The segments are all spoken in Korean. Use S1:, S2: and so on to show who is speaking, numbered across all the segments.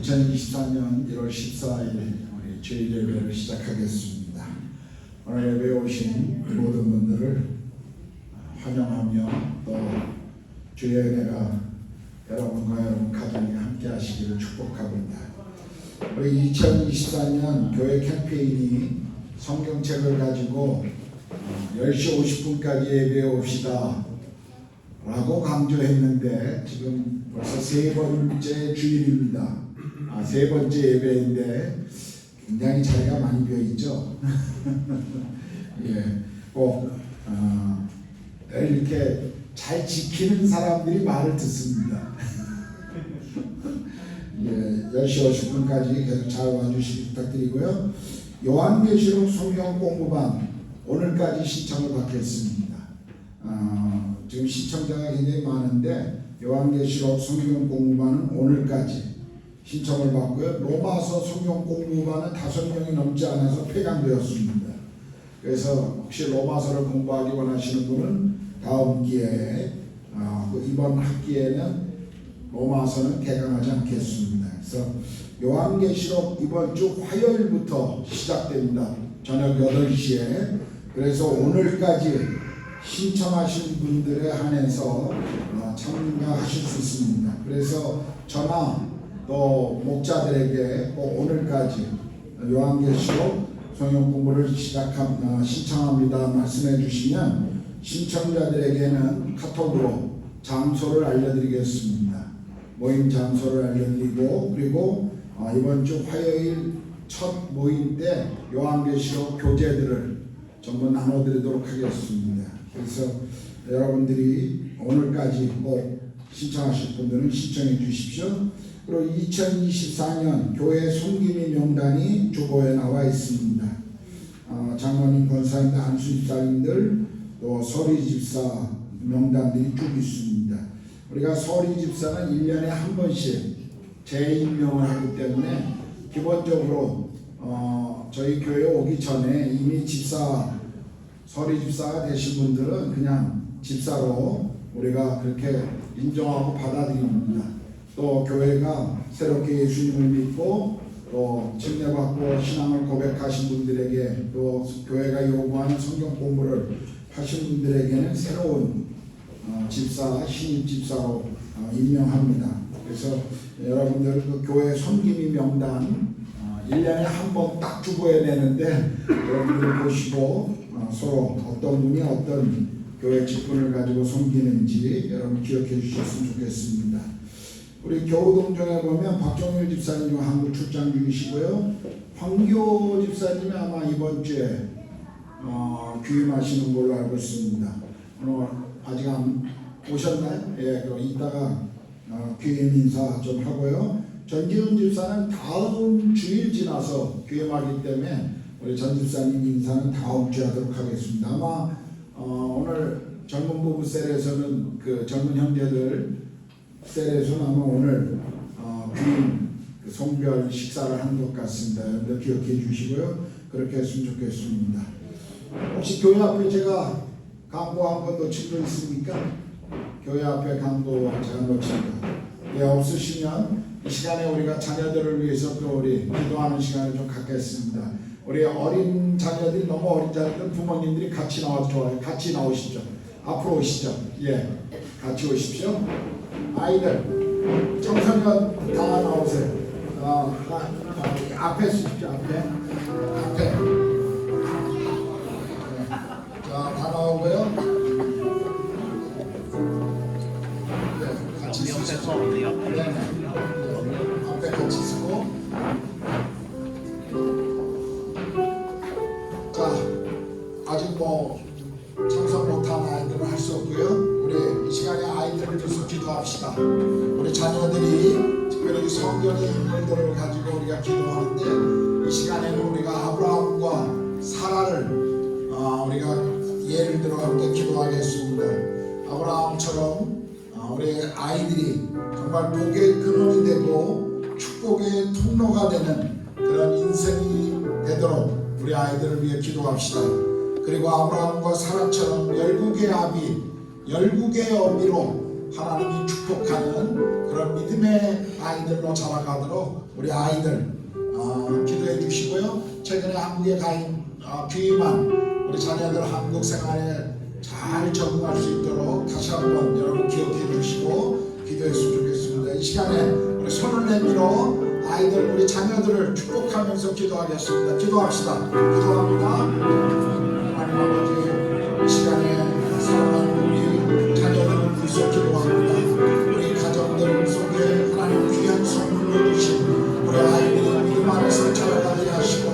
S1: 2024년 1월 14일 우리 주일 예배를 시작하겠습니다. 오늘 예배에 오신 모든 분들을 환영하며 또 주의 은혜가 여러분과 여러분 가정에 함께 하시기를 축복합니다. 우리 2024년 교회 캠페인이 성경책을 가지고 10시 50분까지 예배해 옵시다 라고 강조했는데 지금 벌써 세 번째 주일입니다. 세 번째 예배인데 굉장히 자리가 많이 비어있죠. 예, 꼭 이렇게 잘 지키는 사람들이 말을 듣습니다. 예, 10시 50분까지 계속 잘 와주시기 부탁드리고요. 요한계시록 성경 공부반 오늘까지 신청을 받겠습니다. 지금 신청자가 굉장히 많은데 요한계시록 성경 공부반은 오늘까지 신청을 받고요. 로마서 성경 공부반은 5명이 넘지 않아서 폐강되었습니다. 그래서 혹시 로마서를 공부하기 원하시는 분은 다음 기회에 이번 학기에는 로마서는 개강하지 않겠습니다. 그래서 요한계시록 이번 주 화요일부터 시작됩니다. 저녁 8시에. 그래서 오늘까지 신청하신 분들에 한해서 참가하실 수 있습니다. 그래서 저나 또 목자들에게 꼭 오늘까지 요한계시록 성경 공부를 신청합니다 말씀해 주시면 신청자들에게는 카톡으로 장소를 알려드리겠습니다. 모임 장소를 알려드리고 그리고 이번 주 화요일 첫 모임 때 요한계시록 교재들을 전부 나눠드리도록 하겠습니다. 그래서 여러분들이 오늘까지 꼭 신청하실 분들은 신청해 주십시오. 그리고 2024년 교회 손기미 명단이 주보에 나와 있습니다. 장로님, 권사님들, 안수집사님들, 또 서리집사 명단들이 쭉 있습니다. 우리가 서리집사는 1년에 한 번씩 재임명을 하기 때문에 기본적으로 저희 교회 오기 전에 이미 서리집사가 되신 분들은 그냥 집사로 우리가 그렇게 인정하고 받아들입니다. 또 교회가 새롭게 예수님을 믿고 또 침례받고 신앙을 고백하신 분들에게 또 교회가 요구하는 성경 공부를 하신 분들에게는 새로운 집사, 신입 집사로 임명합니다. 그래서 여러분들 그 교회 손기미 명단 1년에 한 번 딱 주보에 내는데 여러분들 보시고 서로 어떤 분이 어떤 교회 직분을 가지고 섬기는지 여러분 기억해 주셨으면 좋겠습니다. 우리 교우동정에 보면 박종일 집사님 한국 출장 중이시고요. 황교 집사님이 아마 이번 주에 귀임하시는 걸로 알고 있습니다. 오늘 아직 안 오셨나요? 예, 그럼 이따가 귀임 인사 좀 하고요. 전지훈 집사는 다음 주일 지나서 귀임하기 때문에 우리 전 집사님 인사는 다음 주에 하도록 하겠습니다. 아마 오늘 젊은 부부 셀에서는 그 젊은 형제들 셀에서는 아마 오늘 귀임 송별 식사를 하는 것 같습니다. 여러분들 기억해 주시고요. 그렇게 했으면 좋겠습니다. 혹시 교회 앞에 제가 강도한 거 놓친 거 있습니까? 교회 앞에 강도 제가 놓친 거. 예, 없으시면 이 시간에 우리가 자녀들을 위해서 또 우리 기도하는 시간을 좀 갖겠습니다. 우리 어린 자녀들이 너무 어린 자녀들 부모님들이 같이 나와서 좋아요. 같이 나오시죠. 앞으로 오시죠. 예, 같이 오십시오. 아이들 청소년 다 나오세요. 앞에 서십시오. 앞에. 자, 다 나오고요. 네, 같이 서십시오. 앞에 같이 서고. 자, 아직 참석 못한 아이들은 할 수 없고요. 우리 이 시간에 아이들을 위해서 기도합시다. 우리 자녀들이 특별히 성경의 인물들을 가지고 우리가 기도하는데 이 시간에는 우리가 아브라함과 사라를 우리가 예를 들어 함께 기도하겠습니다. 아브라함처럼 우리 아이들이 정말 복의 근원이 되고 축복의 통로가 되는 그런 인생이 되도록 우리 아이들을 위해 기도합시다. 그리고 아브라함과 사라처럼 열국의 어미로 하나님이 축복하는 그런 믿음의 아이들로 자라가도록 우리 아이들 기도해 주시고요. 최근에 한국에 귀임한 우리 자녀들 한국 생활에 잘 적응할 수 있도록 다시 한번 여러분 기억해 주시고 기도했으면 좋겠습니다. 이 시간에 우리 손을 내밀어 아이들 우리 자녀들을 축복하면서 기도하겠습니다. 기도합시다. 기도합니다. 하나님 아버지, 이 시간에 사랑하는 우리 자녀들을 위해서 기도합니다. 우리 가정들 속에 하나님 귀한 선물로 주신 우리 아이들의 믿음 안에서 자라가게 하시고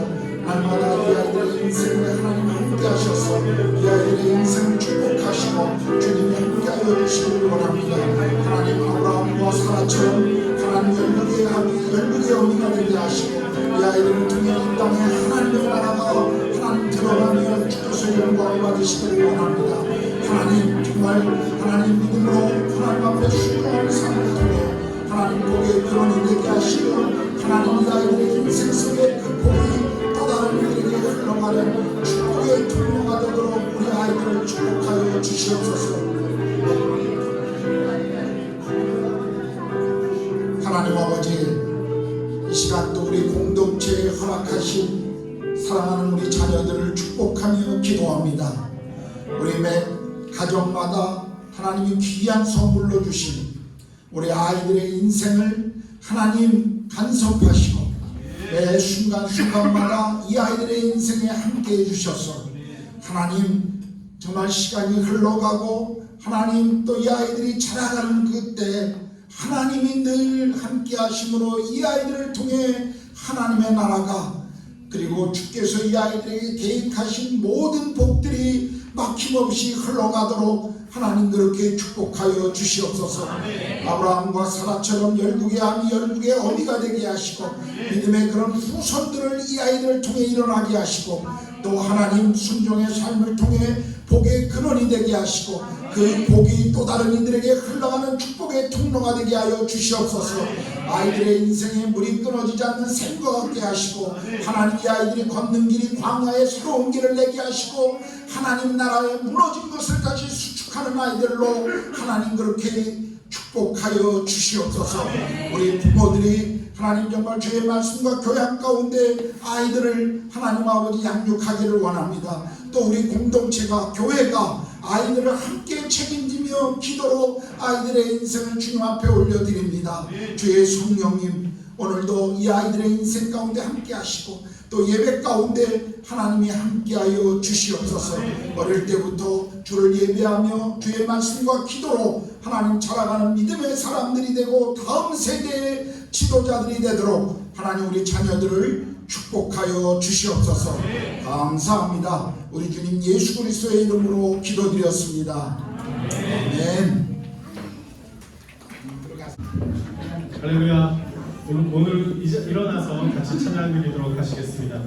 S1: 날마다 이 아이들의 인생에 하나님 함께 하셔서 이 아이들의 인생을 축복하시고 주님이 함께하여 주시기를 원합니다. 하나님 아브라함과 사라처럼 하나님 열국의 어미가 되게 하시고 이 아이들을 통해 이 땅에 하나님의 나라가 하나님 드러나며 주께서 영광을 받으시기를 원합니다. 하나님 정말 하나님 믿음으로 하나님 앞에 순종하는 삶을 통해 하나님 복의 근원이 되게 하시고 하나님 이 아이들의 인생 속에 그 복이 또 다른 이들에게 흘러가는 축복의 통로가 되도록 우리 아이들을 축복하여 주시옵소서. 하나님 아버지, 이 시간도 우리 공동체에 허락하신 사랑하는 우리 자녀들을 축복하며 기도합니다. 우리 매 가정마다 하나님이 귀한 선물로 주신 우리 아이들의 인생을 하나님 간섭하시고 매 순간순간마다 이 아이들의 인생에 함께 해주셔서 하나님 정말 시간이 흘러가고 하나님 또 이 아이들이 자라가는 그때 하나님이 늘 함께 하심으로 이 아이들을 통해 하나님의 나라가 그리고 주께서 이 아이들에게 계획하신 모든 복들이 막힘없이 흘러가도록 하나님 그렇게 축복하여 주시옵소서. 아브라함과 사라처럼 열국의 아미 열국의 어미가 되게 하시고 믿음의 그런 후손들을 이 아이들을 통해 일어나게 하시고 또 하나님 순종의 삶을 통해 복의 근원이 되게 하시고 그 복이 또 다른 이들에게 흘러가는 축복의 통로가 되게 하여 주시옵소서. 아이들의 인생에 물이 끊어지지 않는 샘과 같게 하시고 하나님 이 아이들이 걷는 길이 광야의 새로운 길을 내게 하시고 하나님 나라에 무너진 것을까지 수축하는 아이들로 하나님 그렇게 축복하여 주시옵소서. 우리 부모들이 하나님 정말 주의 말씀과 교양 가운데 아이들을 하나님 아버지 양육하기를 원합니다. 또 우리 공동체가 교회가 아이들을 함께 책임지며 기도로 아이들의 인생을 주님 앞에 올려드립니다. 주의 성령님 오늘도 이 아이들의 인생 가운데 함께 하시고 또 예배 가운데 하나님이 함께하여 주시옵소서. 어릴 때부터 주를 예배하며 주의 말씀과 기도로 하나님 자라가는 믿음의 사람들이 되고 다음 세대의 지도자들이 되도록 하나님 우리 자녀들을 축복하여 주시옵소서. 감사합니다. 우리 주님 예수 그리스도의 이름으로 기도드렸습니다. 아멘.
S2: 할렐루야. 오늘 일어나서 같이 찬양 드리도록 하시겠습니다.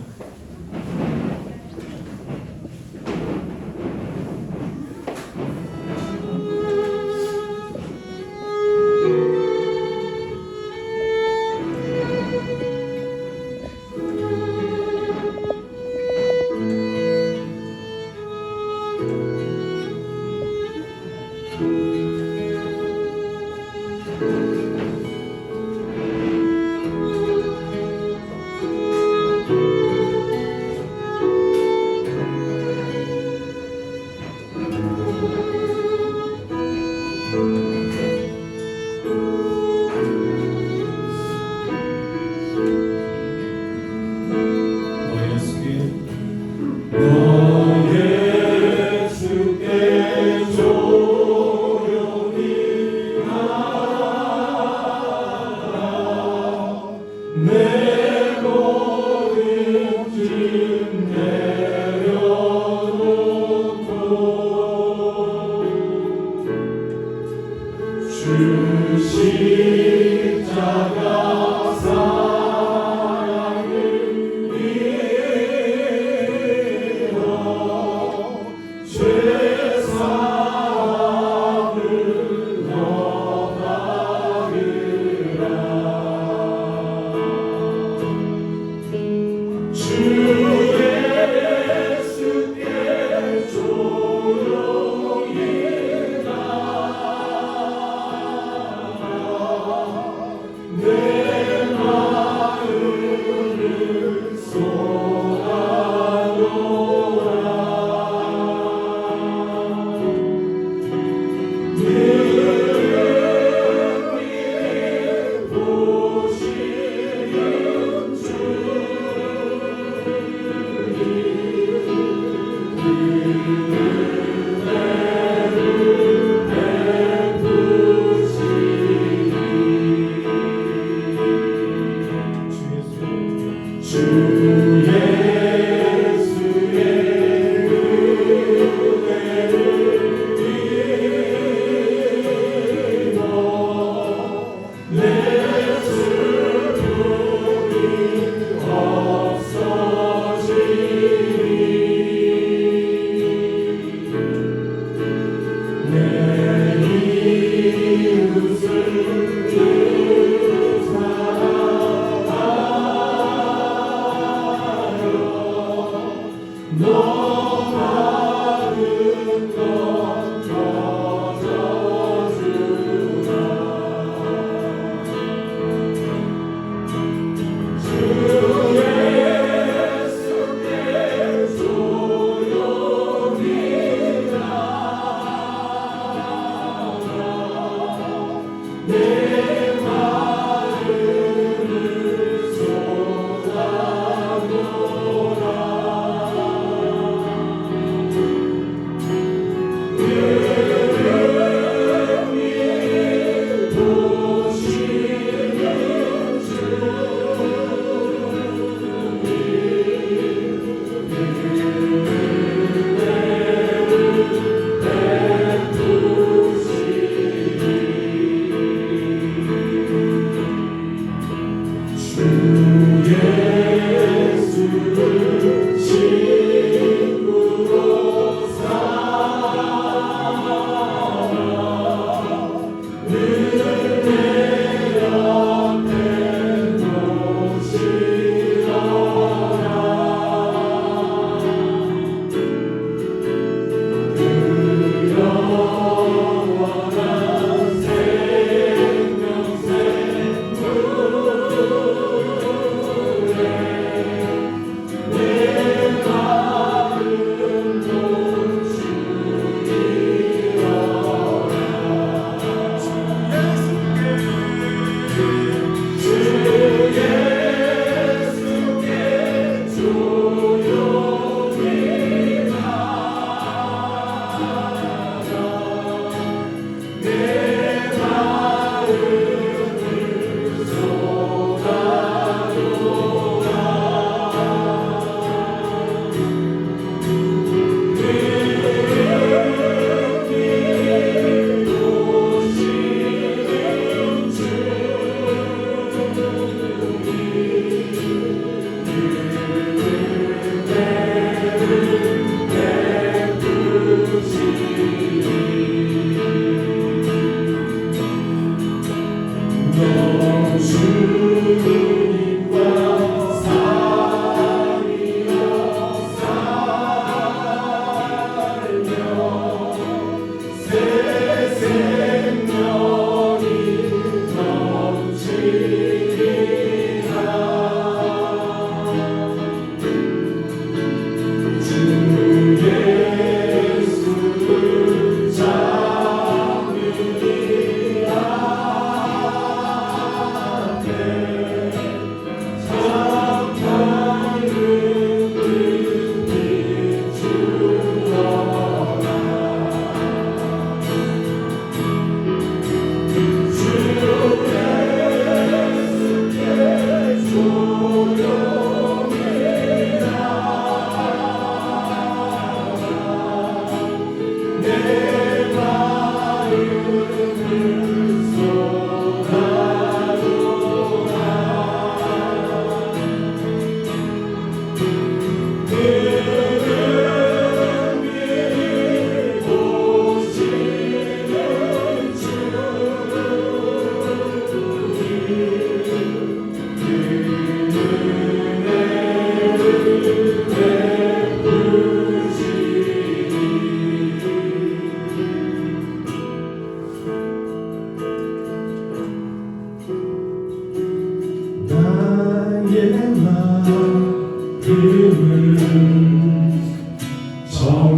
S3: 내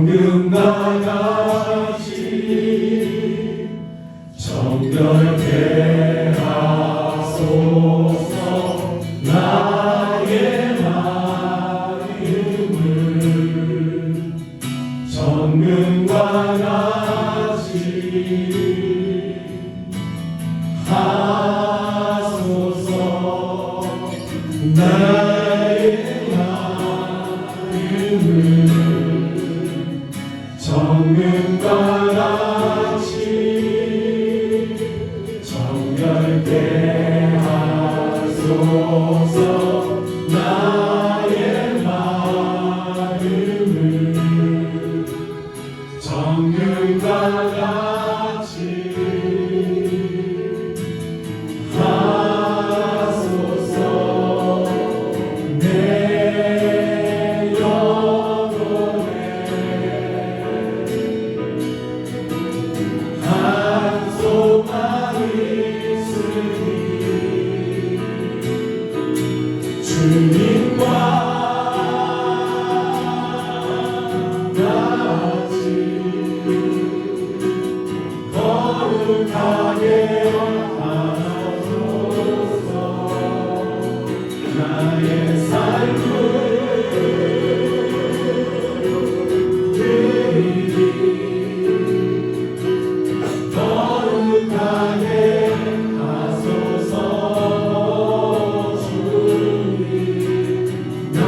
S3: 정금과 같이 정결케 하소서. 나의 마음을 정금과 같이 하소서. 나의 하소서 나의 마음을 정금과 같이 하소서 내 영혼에 한 소망이 있으니 주님과 같이 거룩하게 하소서 나의 삶을 드리리 거룩하게 하소서 주님 나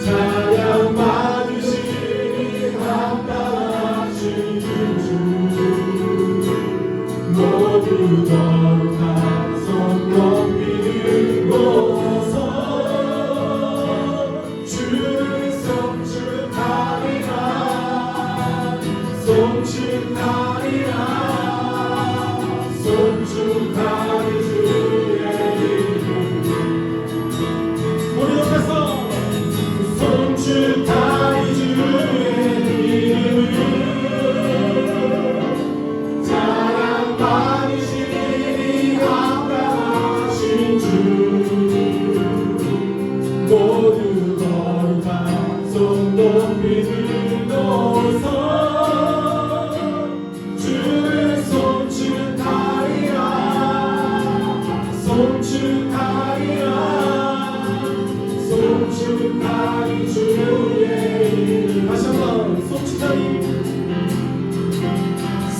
S3: 찬양 받으시니 합당하신 주 모두 거룩한 손 높이 들고서 주를 송축하리라 송축하리라 송축하리 주의 이름 우리 옆에서 송축하리 주의 이름을 찬양 받으시니 합당하신 주 모두 거룩한 손 높이 들고서 주를 송축하리라 송축하리라 송축하리 주의 이름 다시 한번 송축하리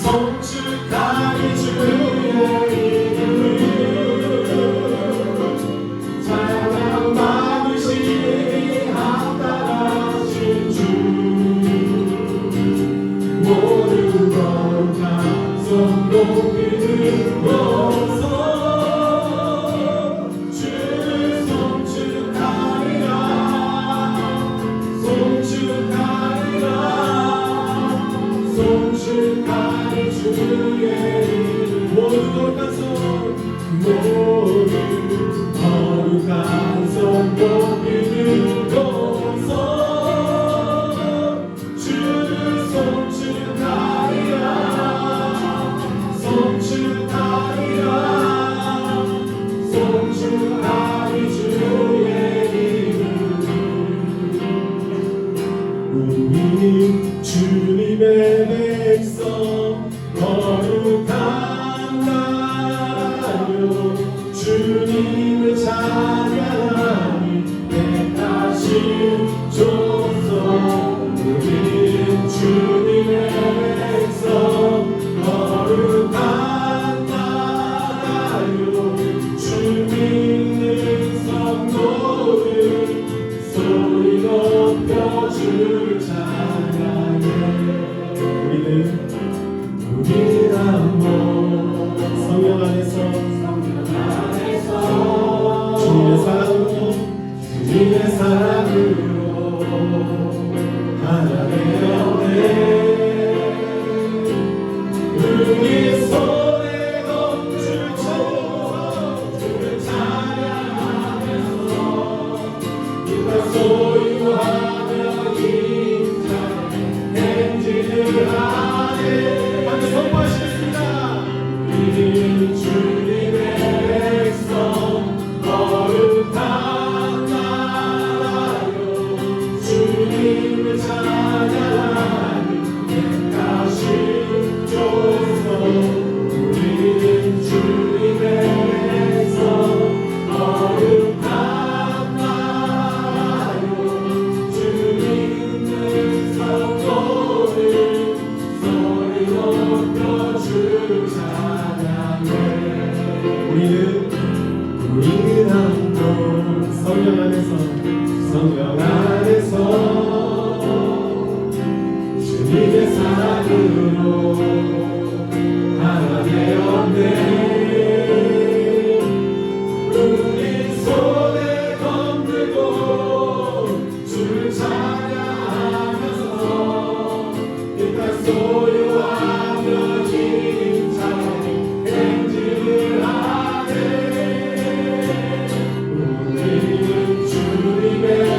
S3: 송축하리 주의 이름을 찬양 받으시니 합당하신 주 모두 거룩한 손 높이 들고서 주를 송축하리라 송축하리라 송축하리 주의 이름 모두 거룩한 손 모두 거룩한 손 높이 들고서 주를 송축하리라 송축하리라 송축하리 주의 이름 우리 주님의 백성 거룩한 나라요 주님을 찬양하니 택하신 족속 우리 주님의 백성 거룩한 나라요 주님 성도들 소리 높여 주를 찬양해 우리는 한번 성령 안에서 주님의 사랑으로 하나 되었네 우리 손에 검줄 쳐서 주를 찬양하면서 기타 소유하며 힘차게 행진을 하네 함께 선포하시겠습니다 우리는 주님의 백성 거룩한 나라요 주님을 찬양하니 택하신 족속 우리는 주님의 백성 거룩한 나라요 주님의 성도들 소리 높여 주를 찬양해 우리는 한번 성령 안에서 주님의 사랑으로 하나 되었네 우리 손에 검들고 주를 찬양하면서 기타 소유하며 힘차게 행진을 하네 우리는 주님의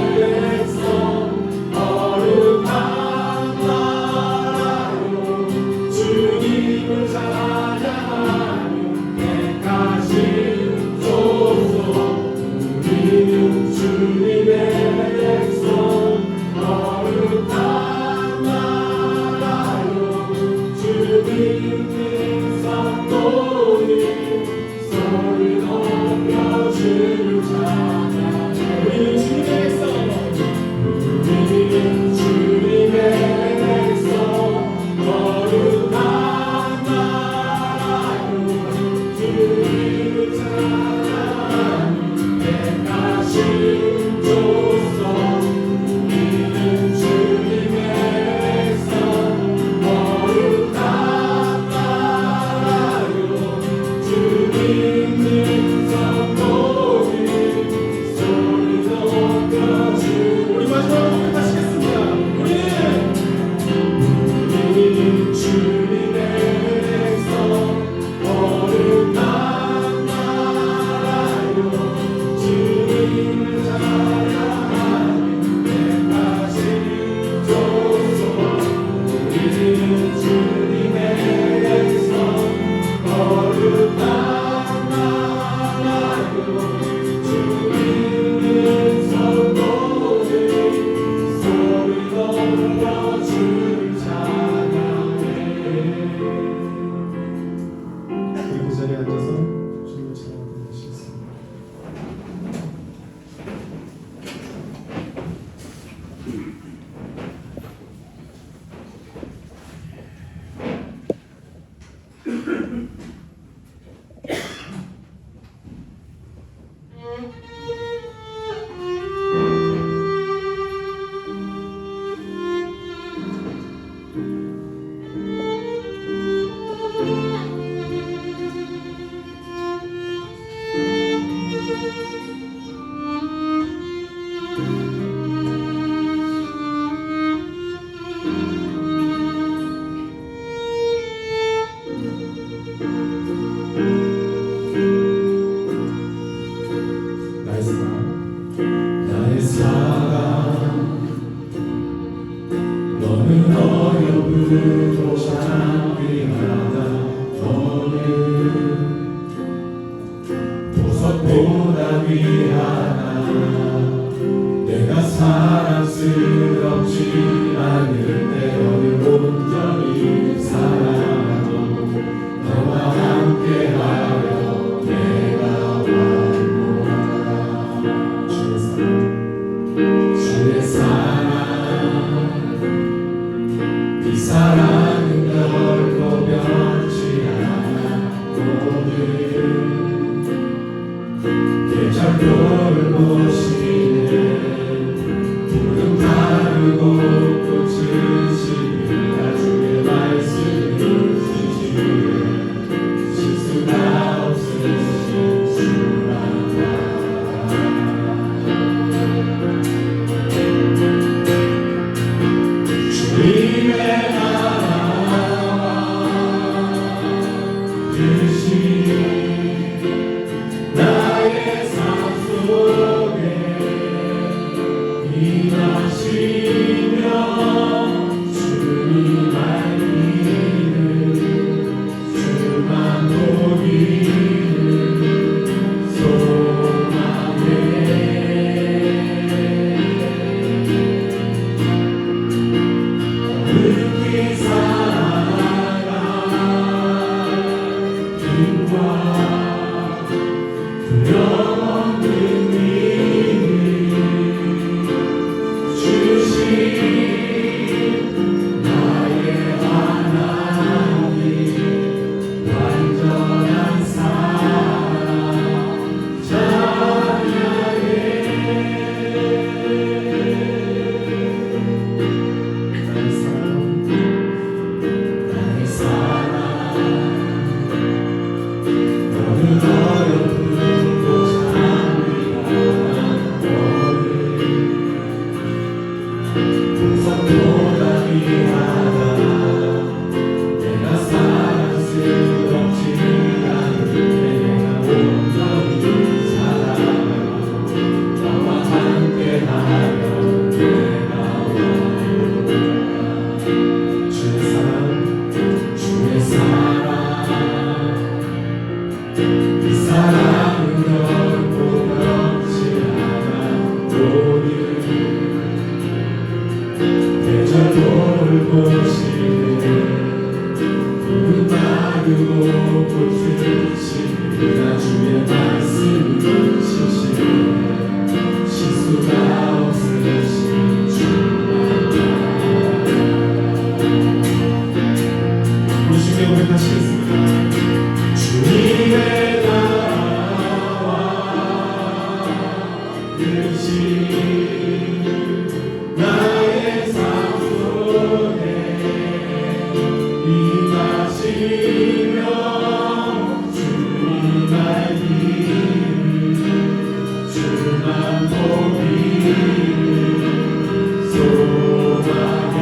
S3: 나의 사랑 너는 어여쁘고 장귀하다 너는 보석보다 귀하다 내가 사랑스럽지 않을 때 너를 온전히 사랑하고 너와 함께하여 내가 완고하라 주의 사랑 이 사랑은 결코 변치 않아 오늘 계절도를 보시네 푸른 다르고 꽃을 심으라 주의 말씀을 지키네 실수가 없으신 주만 주님의 나라와 뜻이 나의 삶 속에 임하시며 주님 알기를 주만 보기를 소망해 흙이 살아가 힘과 두려움없는 믿음 주신 나의 하나님 완전한 사랑 찬양해 나의 사랑 너는 어여쁘고 장귀하다 너는 보석보다 귀하다 내가 사랑스럽지 않을 때 내가 온전히 사랑하고 너와 함께하여 내가 완고하라 주의 사랑 이 사랑은 결코 변치 않아 오늘 계절도를 보시네 푸른 마르고 꽃을 심으라 주의 말씀을 지키네 실수가 없으신 주만
S2: 우리 주님의 고백하시겠습니다.
S3: 주님의 나라와 뜻이 나의 삶 속에 임하시며 주님 알기를 주만 보기를 소망해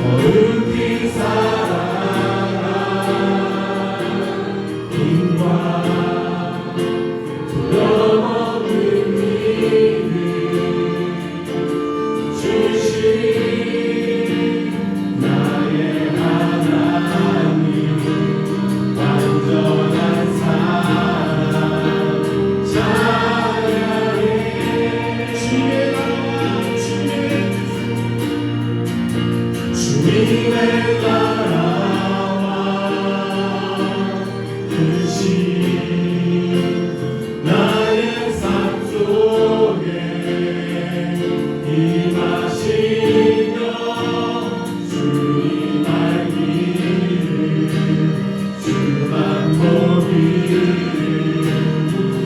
S3: 거룩히 살아가 힘과 두려움없는 믿음 주신 나의 하나님 완전한 사랑 찬양해 주의 나라와 뜻이 나의 삶 속에 임하시며 주님 알기를 주만 보기를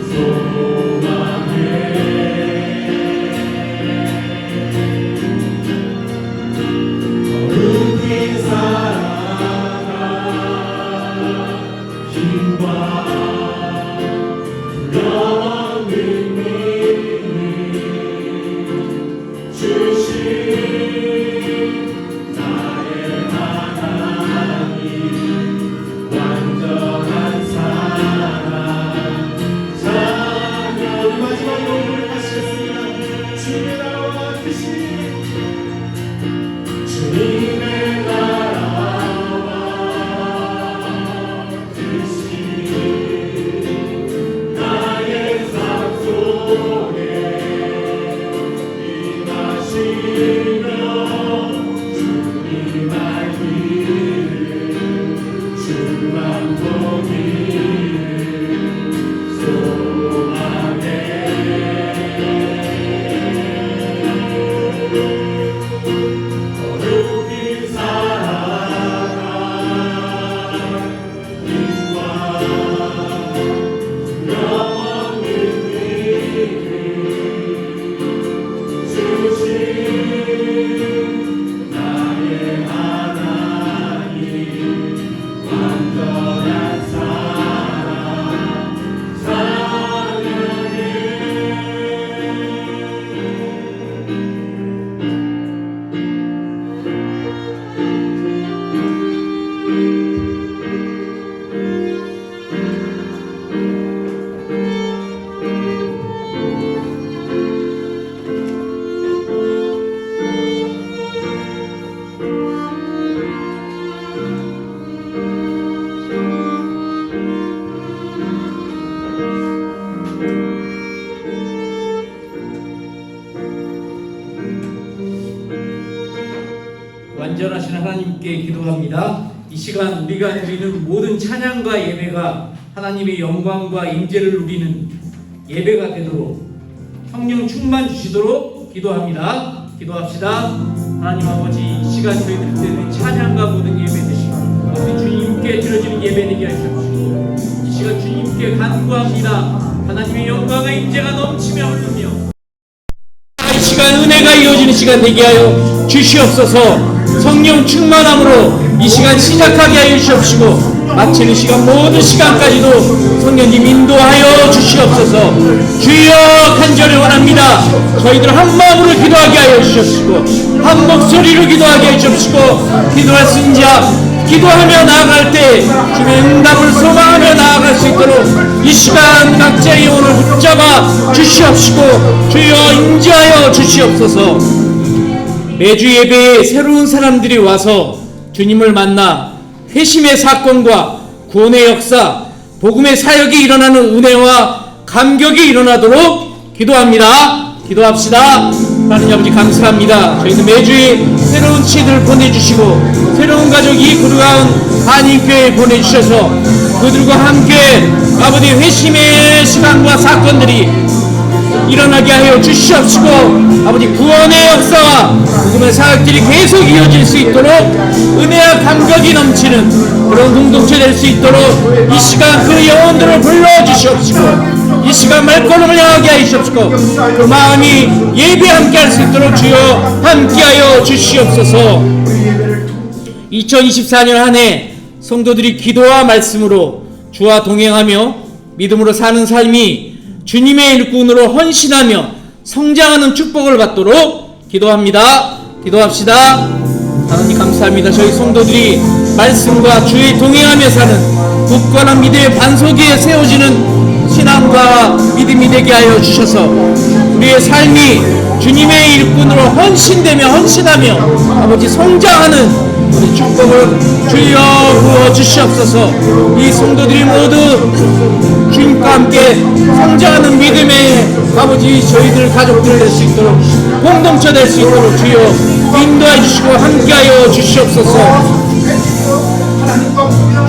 S3: 소망해 거룩히 살아가 힘과 두려움없는 믿음 주신 나의 하나님 완전
S4: 전전하신 하나님께 기도합니다. 이 시간 우리가 드리는 모든 찬양과 예배가 하나님의 영광과 임재를 누리는 예배가 되도록 성령 충만 주시도록 기도합니다. 기도합시다. 하나님 아버지, 이 시간 저희들 드리는 찬양과 모든 예배 되시고 아버지 주님께 드려지는 예배 되게 하시옵시고 이 시간 주님께 간구합니다. 하나님의 영광과 임재가 넘치며 흐르며 이 시간 은혜가 이어지는 시간 되게 하여 주시옵소서. 성령 충만함으로 이 시간 시작하게 하여 주시옵시고 마치는 시간 모든 시간까지도 성령님 인도하여 주시옵소서. 주여 간절히 원합니다. 저희들 한 마음으로 기도하게 하여 주시옵시고 한 목소리로 기도하게 하여 주시옵시고 기도할 수 있는 자 기도하며 나아갈 때 주님의 응답을 소망하며 나아갈 수 있도록 이 시간 각자의 영혼을 붙잡아 주시옵시고 주여 인지하여 주시옵소서. 매주 예배에 새로운 사람들이 와서 주님을 만나 회심의 사건과 구원의 역사, 복음의 사역이 일어나는 은혜와 감격이 일어나도록 기도합니다. 기도합시다. 하나님 아버지 감사합니다. 저희는 매주에 새로운 치들을 보내주시고 새로운 가족 이 구루가운 한인교회에 보내주셔서 그들과 함께 아버지 회심의 시간과 사건들이 일어나게 하여 주시옵시고 아버지 구원의 역사와 복음의 사역들이 계속 이어질 수 있도록 은혜와 감격이 넘치는 그런 공동체 될 수 있도록 이 시간 그 영혼들을 불러주시옵시고 이 시간 말걸음을 향하게 하여 주시옵시고 그 마음이 예배 함께 할 수 있도록 주여 함께하여 주시옵소서. 2024년 한 해 성도들이 기도와 말씀으로 주와 동행하며 믿음으로 사는 삶이 주님의 일꾼으로 헌신하며 성장하는 축복을 받도록 기도합니다. 기도합시다. 하나님 감사합니다. 저희 성도들이 말씀과 주의 동행하며 사는 굳건한 믿음의 반석 위에 세워지는 신앙과 믿음이 되게 하여 주셔서 우리의 삶이 주님의 일꾼으로 헌신하며 아버지 성장하는 우리 축복을 주여 부어 주시옵소서. 이 성도들이 모두 주님과 함께 성장하는 믿음의 아버지 저희들 가족들 될 수 있도록 공동체 될 수 있도록 주여 인도해 주시고 함께하여 주시옵소서.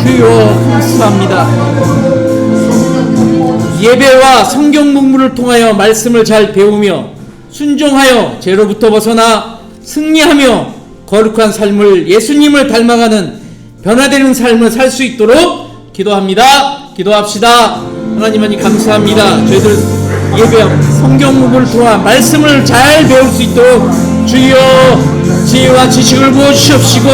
S4: 주여 감사합니다. 예배와 성경 문구를 통하여 말씀을 잘 배우며 순종하여 죄로부터 벗어나 승리하며 거룩한 삶을 예수님을 닮아가는 변화되는 삶을 살 수 있도록 기도합니다. 기도합시다. 하나님 감사합니다. 저희들 예배 성경 문구를 통한 말씀을 잘 배울 수 있도록 주여 지혜와 지식을 부어주시옵시고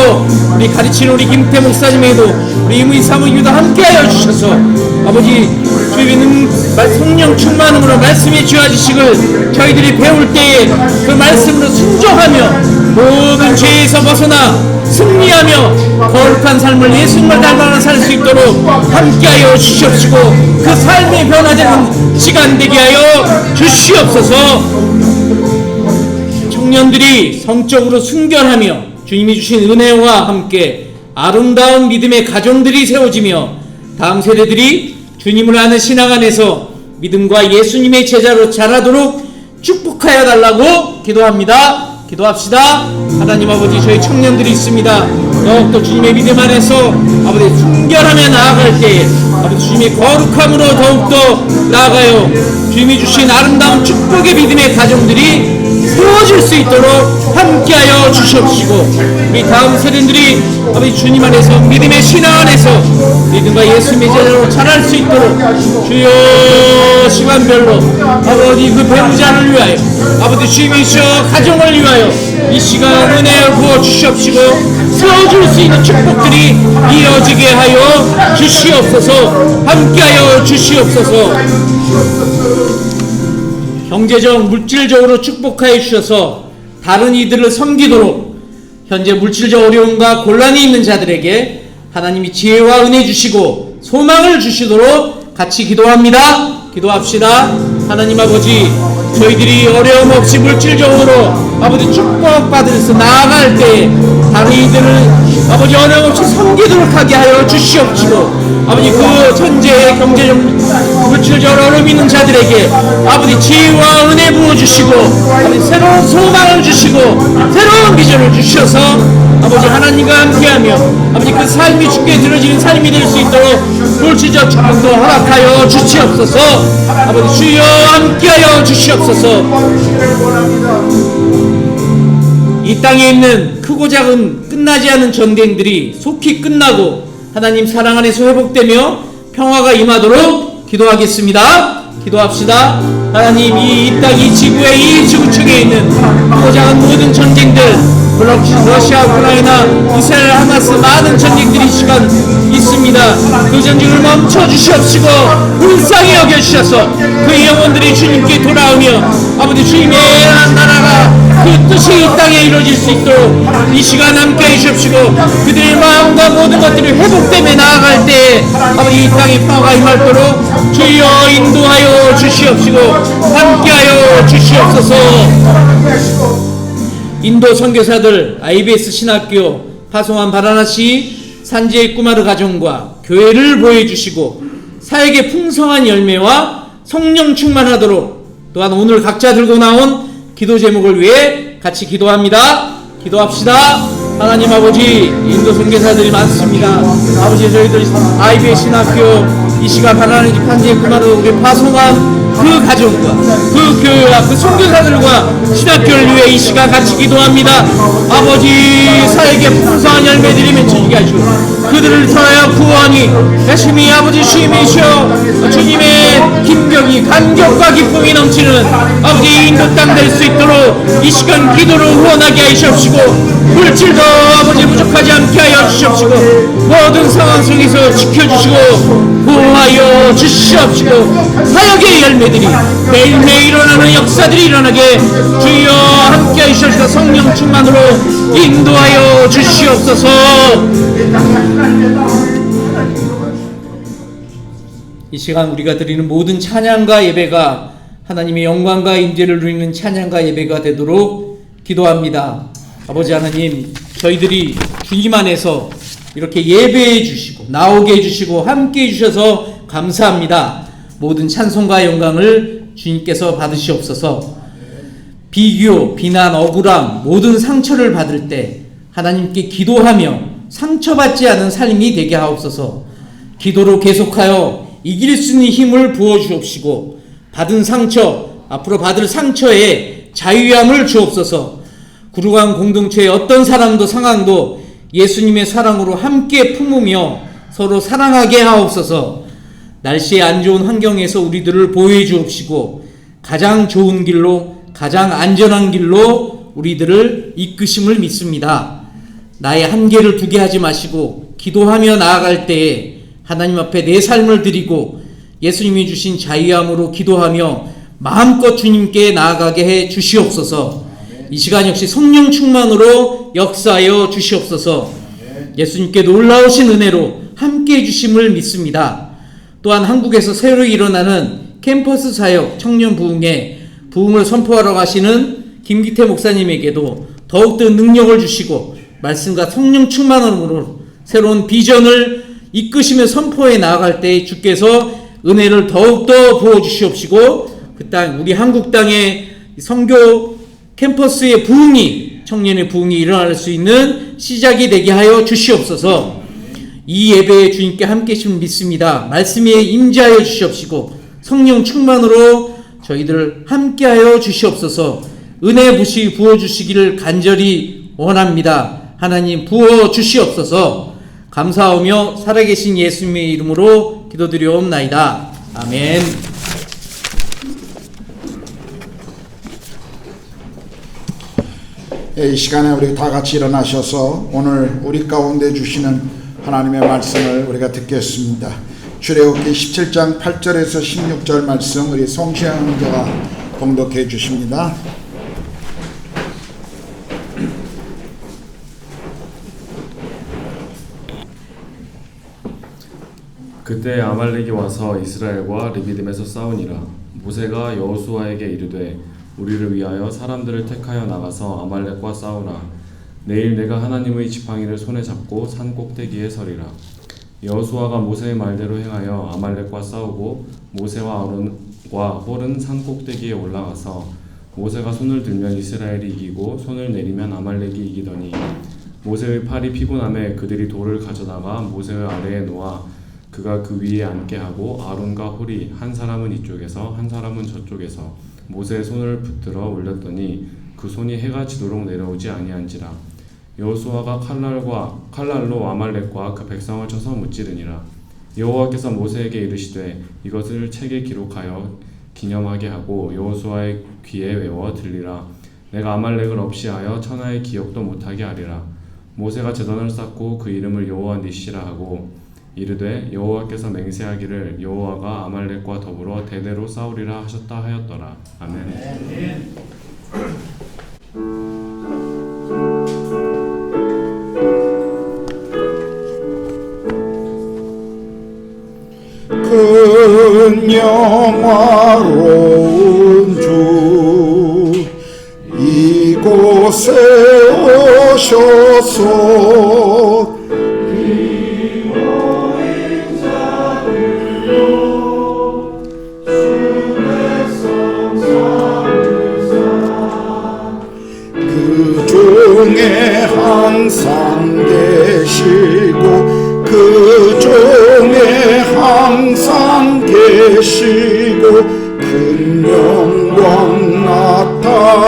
S4: 우리 가르치는 우리 김태 목사님에도 우리 이무희 사모님도 함께하여 주셔서 아버지 주님은 성령 충만함으로 말씀의 지혜와 지식을 저희들이 배울 때에 그 말씀으로 순종하며 모든 죄에서 벗어나 승리하며 거룩한 삶을 예수님을 닮아가 살 수 있도록 함께하여 주시옵시고 그 삶이 변화되는 시간 되게 하여 주시옵소서. 청년들이 성적으로 순결하며 주님이 주신 은혜와 함께 아름다운 믿음의 가정들이 세워지며 다음 세대들이 주님을 아는 신앙 안에서 믿음과 예수님의 제자로 자라도록 축복하여 달라고 기도합니다. 기도합시다. 하나님 아버지 저희 청년들이 있습니다. 더욱더 주님의 믿음 안에서 아버지 순결하며 나아갈 때에 아버지 주님의 거룩함으로 더욱더 나아가요 주님이 주신 아름다운 축복의 믿음의 가정들이 세워질 수 있도록 함께하여 주시옵시고 우리 다음 세대들이 아버지 주님 안에서 믿음의 신앙 안에서 믿음과 예수님의 제자로 자랄 수 있도록 주여 시간별로 아버지 그 배우자를 위하여 아버지 주님이시여 가정을 위하여 이 시간 은혜를 부어 주시옵시고 세워줄 수 있는 축복들이 이어지게 하여 주시옵소서. 함께하여 주시옵소서. 경제적 물질적으로 축복하여 주셔서 다른 이들을 섬기도록 현재 물질적 어려움과 곤란이 있는 자들에게 하나님이 지혜와 은혜 주시고 소망을 주시도록 같이 기도합니다. 기도합시다. 하나님 아버지 저희들이 어려움 없이 물질적으로 아버지 축복받으면서 나아갈 때 다른 이들을 아버지 어려움 없이 섬기도록 하게 하여 주시옵시고, 아버지 그 현재 경제적 물질적으로 어려움 있는 자들에게 아버지 지혜와 은혜 부어주시고, 아버지 새로운 소망을 주시고 새로운 비전을 주셔서 아버지 하나님과 함께하며 아버지 그 삶이 주께 들어지는 삶이 될 수 있도록 물질적 축복도 허락하여 주시옵소서. 아버지 주여 함께하여 주시옵소서. 이 땅에 있는 크고 작은 끝나지 않은 전쟁들이 속히 끝나고 하나님 사랑 안에서 회복되며 평화가 임하도록 기도하겠습니다. 기도합시다. 하나님, 이 땅, 이 지구의 이 지구촌에 있는 크고 작은 모든 전쟁들, 러시아, 우크라이나, 이스라엘, 하마스 많은 전쟁들이 이 시간 있습니다. 그 전쟁을 멈춰 주시옵시고 불쌍히 여겨 주셔서 그 영혼들이 주님께 돌아오며 아버지 주님의 나라가 그 뜻이 이 땅에 이루어질 수 있도록 이 시간 함께 해주십시고, 그들의 마음과 모든 것들이 회복되며 나아갈 때 아버지 이 땅에 평화가 임하도록 주여 인도하여 주시옵시고 함께하여 주시옵소서. 인도 선교사들, IBS 신학교, 파송한 바라나시, 산지의 꾸마르 가정과 교회를 보여주시고 사역의 풍성한 열매와 성령 충만하도록, 또한 오늘 각자 들고 나온 기도 제목을 위해 같이 기도합니다. 기도합시다. 하나님 아버지, 인도 선교사들이 많습니다. 아버지, 저희들 IBS 신학교 이 시간 바라나시, 산지의 꾸마르 우리 파송한 그 가정과 그 교회와 그 선교사들과 신학교를 위해 이 시간 같이 기도합니다. 아버지, 사역의 풍성한 열매들이 맺혀지게 하시고 그들을 통하여 구원이 열심히 아버지 주님이시여 주님의 김경이 간격과 기쁨이 넘치는 아버지 인도 땅 될 수 있도록 이 시간 기도를 후원하게 하시옵시고, 물질도 아버지 부족하지 않게 하여 주시옵시고 모든 상황 속에서 지켜주시고 보호하여 주시옵시고 사역의 열매들이 매일매일 일어나는 역사들이 일어나게 주여 함께 하시옵시고 성령 충만으로 인도하여 주시옵소서. 이 시간 우리가 드리는 모든 찬양과 예배가 하나님의 영광과 임재를 누리는 찬양과 예배가 되도록 기도합니다. 아버지 하나님, 저희들이 주님 안에서 이렇게 예배해 주시고 나오게 해 주시고 함께 해 주셔서 감사합니다. 모든 찬송과 영광을 주님께서 받으시옵소서. 비교, 비난, 억울함, 모든 상처를 받을 때 하나님께 기도하며 상처받지 않은 삶이 되게 하옵소서. 기도로 계속하여 이길 수 있는 힘을 부어주옵시고 받은 상처, 앞으로 받을 상처에 자유함을 주옵소서. 구루강 공동체의 어떤 사람도 상황도 예수님의 사랑으로 함께 품으며 서로 사랑하게 하옵소서. 날씨의 안 좋은 환경에서 우리들을 보호해 주옵시고 가장 좋은 길로, 가장 안전한 길로 우리들을 이끄심을 믿습니다. 나의 한계를 두게 하지 마시고 기도하며 나아갈 때에 하나님 앞에 내 삶을 드리고 예수님이 주신 자유함으로 기도하며 마음껏 주님께 나아가게 해 주시옵소서. 이 시간 역시 성령 충만으로 역사하여 주시옵소서. 예수님께 놀라우신 은혜로 함께 해주심을 믿습니다. 또한 한국에서 새로 일어나는 캠퍼스 사역 청년 부흥에 부흥을 선포하러 가시는 김기태 목사님에게도 더욱더 능력을 주시고 말씀과 성령 충만함으로 새로운 비전을 이끄시며 선포해 나아갈 때 주께서 은혜를 더욱더 부어주시옵시고 그 땅, 우리 한국 땅에 선교 캠퍼스의 부흥이, 청년의 부흥이 일어날 수 있는 시작이 되게 하여 주시옵소서. 이 예배에 주님께 함께 계심을 믿습니다. 말씀에 임재하여 주시옵시고 성령 충만으로 저희들을 함께하여 주시옵소서. 은혜 부시 부어주시기를 간절히 원합니다. 하나님 부어 주시옵소서. 감사하며 살아계신 예수님의 이름으로 기도드리옵나이다. 아멘.
S1: 이 시간에 우리 다 같이 일어나셔서 오늘 우리 가운데 주시는 하나님의 말씀을 우리가 듣겠습니다. 출애굽기 17장 8절에서 16절 말씀 우리 송시영 형제가 봉독해 주십니다.
S2: 그때 아말렉이 와서 이스라엘과 르비딤에서 싸우니라.
S5: 모세가 여호수아에게 이르되 우리를 위하여 사람들을 택하여 나가서 아말렉과 싸우라. 내일 내가 하나님의 지팡이를 손에 잡고 산 꼭대기에 서리라. 여호수아가 모세의 말대로 행하여 아말렉과 싸우고 모세와 아론과 홀은 산 꼭대기에 올라가서 모세가 손을 들면 이스라엘이 이기고 손을 내리면 아말렉이 이기더니 모세의 팔이 피곤함에 그들이 돌을 가져다가 모세의 아래에 놓아 그가 그 위에 앉게 하고 아론과 홀이 한 사람은 이쪽에서 한 사람은 저쪽에서 모세의 손을 붙들어 올렸더니 그 손이 해가 지도록 내려오지 아니한지라. 여호수아가 칼날로 아말렉과 그 백성을 쳐서 무찌르니라. 여호와께서 모세에게 이르시되 이것을 책에 기록하여 기념하게 하고 여호수아의 귀에 외워 들리라. 내가 아말렉을 없이하여 천하의 기억도 못하게 하리라. 모세가 제단을 쌓고 그 이름을 여호와 니시라 하고 이르되 여호와께서 맹세하기를 여호와가 아말렉과 더불어 대대로 싸우리라 하셨다 하였더라. 아멘.
S1: 큰 영화로운 주 이곳에 오셔서 그 중에 항상 계시고 그 중에 항상 계시고 큰 영광 나타내소서.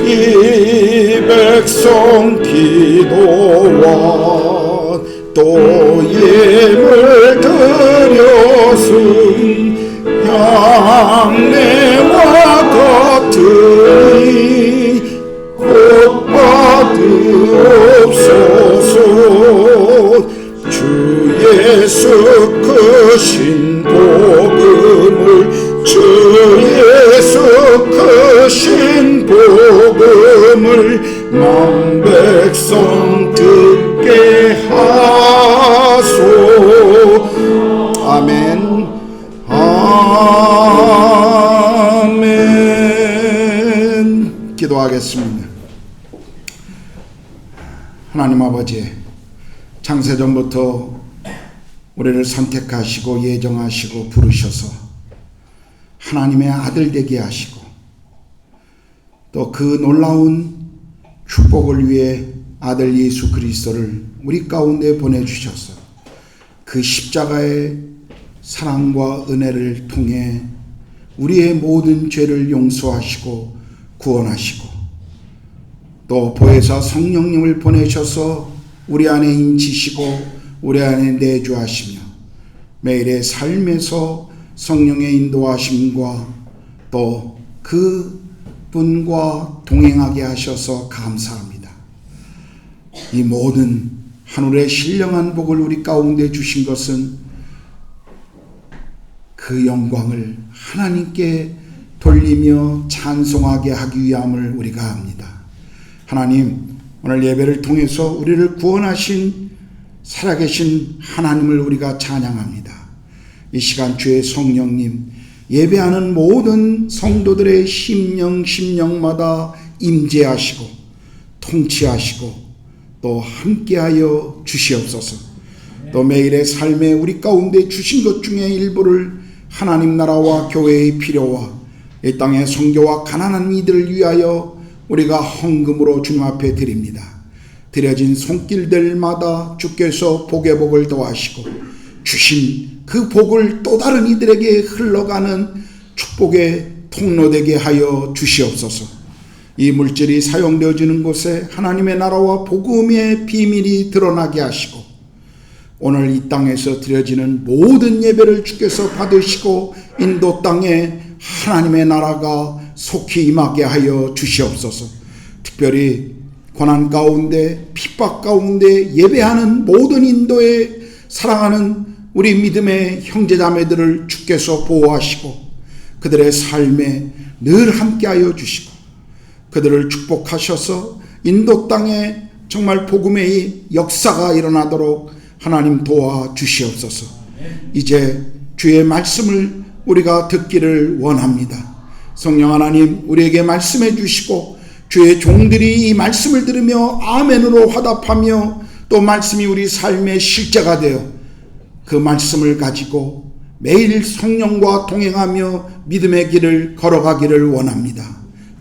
S1: 이 백성 기도와 또 예물 드렸음 향내와 같으니 곧 받으옵소서. 주 예수 크신 복음을 주 예수 크신 복음을 만백성 듣게 하소. 아멘. 아멘. 기도하겠습니다. 하나님 아버지, 창세전부터 우리를 선택하시고 예정하시고 부르셔서 하나님의 아들 되게 하시고 또 그 놀라운 축복을 위해 아들 예수 그리스도를 우리 가운데 보내주셔서 그 십자가의 사랑과 은혜를 통해 우리의 모든 죄를 용서하시고 구원하시고 또 보혜사 성령님을 보내셔서 우리 안에 인치시고 우리 안에 내주하시며 매일의 삶에서 성령의 인도하심과 또 그 분과 동행하게 하셔서 감사합니다. 이 모든 하늘의 신령한 복을 우리 가운데 주신 것은 그 영광을 하나님께 돌리며 찬송하게 하기 위함을 우리가 압니다. 하나님, 오늘 예배를 통해서 우리를 구원하신 살아계신 하나님을 우리가 찬양합니다. 이 시간 주의 성령님, 예배하는 모든 성도들의 심령마다 임재하시고 통치하시고 또 함께하여 주시옵소서. 또 매일의 삶에 우리 가운데 주신 것 중에 일부를 하나님 나라와 교회의 필요와 이 땅의 선교와 가난한 이들을 위하여 우리가 헌금으로 주님 앞에 드립니다. 드려진 손길들마다 주께서 복의 복을 더하시고 주신 그 복을 또 다른 이들에게 흘러가는 축복의 통로되게 하여 주시옵소서. 이 물질이 사용되어지는 곳에 하나님의 나라와 복음의 비밀이 드러나게 하시고 오늘 이 땅에서 드려지는 모든 예배를 주께서 받으시고 인도 땅에 하나님의 나라가 속히 임하게 하여 주시옵소서. 특별히 고난 가운데 핍박 가운데 예배하는 모든 인도에 사랑하는 우리 믿음의 형제자매들을 주께서 보호하시고 그들의 삶에 늘 함께하여 주시고 그들을 축복하셔서 인도 땅에 정말 복음의 역사가 일어나도록 하나님 도와주시옵소서. 이제 주의 말씀을 우리가 듣기를 원합니다. 성령 하나님, 우리에게 말씀해 주시고 주의 종들이 이 말씀을 들으며 아멘으로 화답하며 또 말씀이 우리 삶의 실제가 되어 그 말씀을 가지고 매일 성령과 동행하며 믿음의 길을 걸어가기를 원합니다.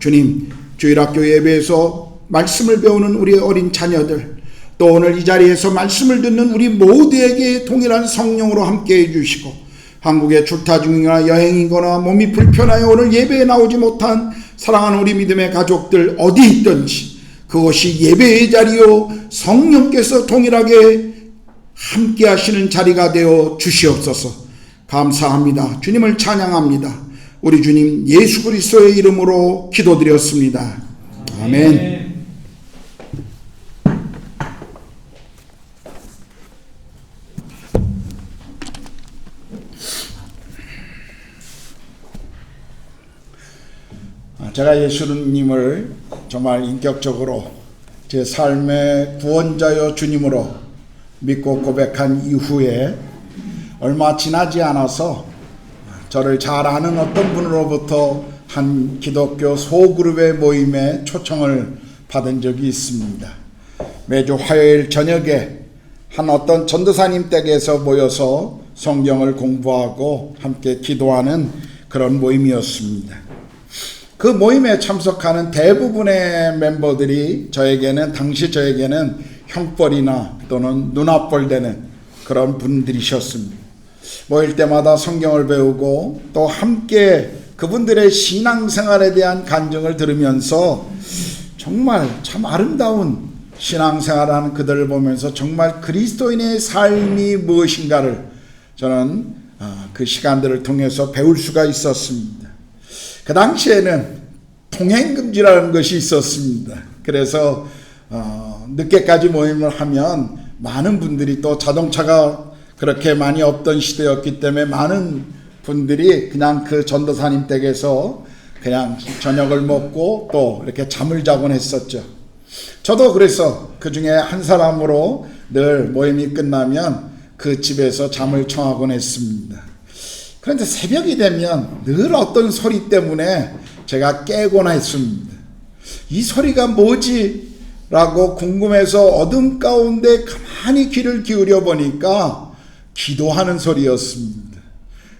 S1: 주님, 주일학교 예배에서 말씀을 배우는 우리의 어린 자녀들, 또 오늘 이 자리에서 말씀을 듣는 우리 모두에게 동일한 성령으로 함께해 주시고, 한국에 출타 중이거나 여행이거나 몸이 불편하여 오늘 예배에 나오지 못한 사랑하는 우리 믿음의 가족들 어디 있든지 그것이 예배의 자리요 성령께서 동일하게 함께 하시는 자리가 되어 주시옵소서. 감사합니다. 주님을 찬양합니다. 우리 주님 예수 그리스도의 이름으로 기도드렸습니다. 아멘. 제가 예수님을 정말 인격적으로 제 삶의 구원자여 주님으로 믿고 고백한 이후에 얼마 지나지 않아서 저를 잘 아는 어떤 분으로부터 한 기독교 소그룹의 모임에 초청을 받은 적이 있습니다. 매주 화요일 저녁에 한 어떤 전도사님 댁에서 모여서 성경을 공부하고 함께 기도하는 그런 모임이었습니다. 그 모임에 참석하는 대부분의 멤버들이 당시 저에게는 형벌이나 또는 눈앞볼 되는 그런 분들이셨습니다. 모일 때마다 성경을 배우고 또 함께 그분들의 신앙생활에 대한 간증을 들으면서 정말 참 아름다운 신앙생활을 하는 그들을 보면서 정말 그리스도인의 삶이 무엇인가를 저는 그 시간들을 통해서 배울 수가 있었습니다. 그 당시에는 통행금지라는 것이 있었습니다. 그래서 늦게까지 모임을 하면 많은 분들이, 또 자동차가 그렇게 많이 없던 시대였기 때문에 많은 분들이 그냥 그 전도사님 댁에서 그냥 저녁을 먹고 또 이렇게 잠을 자곤 했었죠. 저도 그래서 그 중에 한 사람으로 늘 모임이 끝나면 그 집에서 잠을 청하곤 했습니다. 그런데 새벽이 되면 늘 어떤 소리 때문에 제가 깨곤 했습니다. 이 소리가 뭐지? 라고 궁금해서 어둠 가운데 가만히 귀를 기울여 보니까 기도하는 소리였습니다.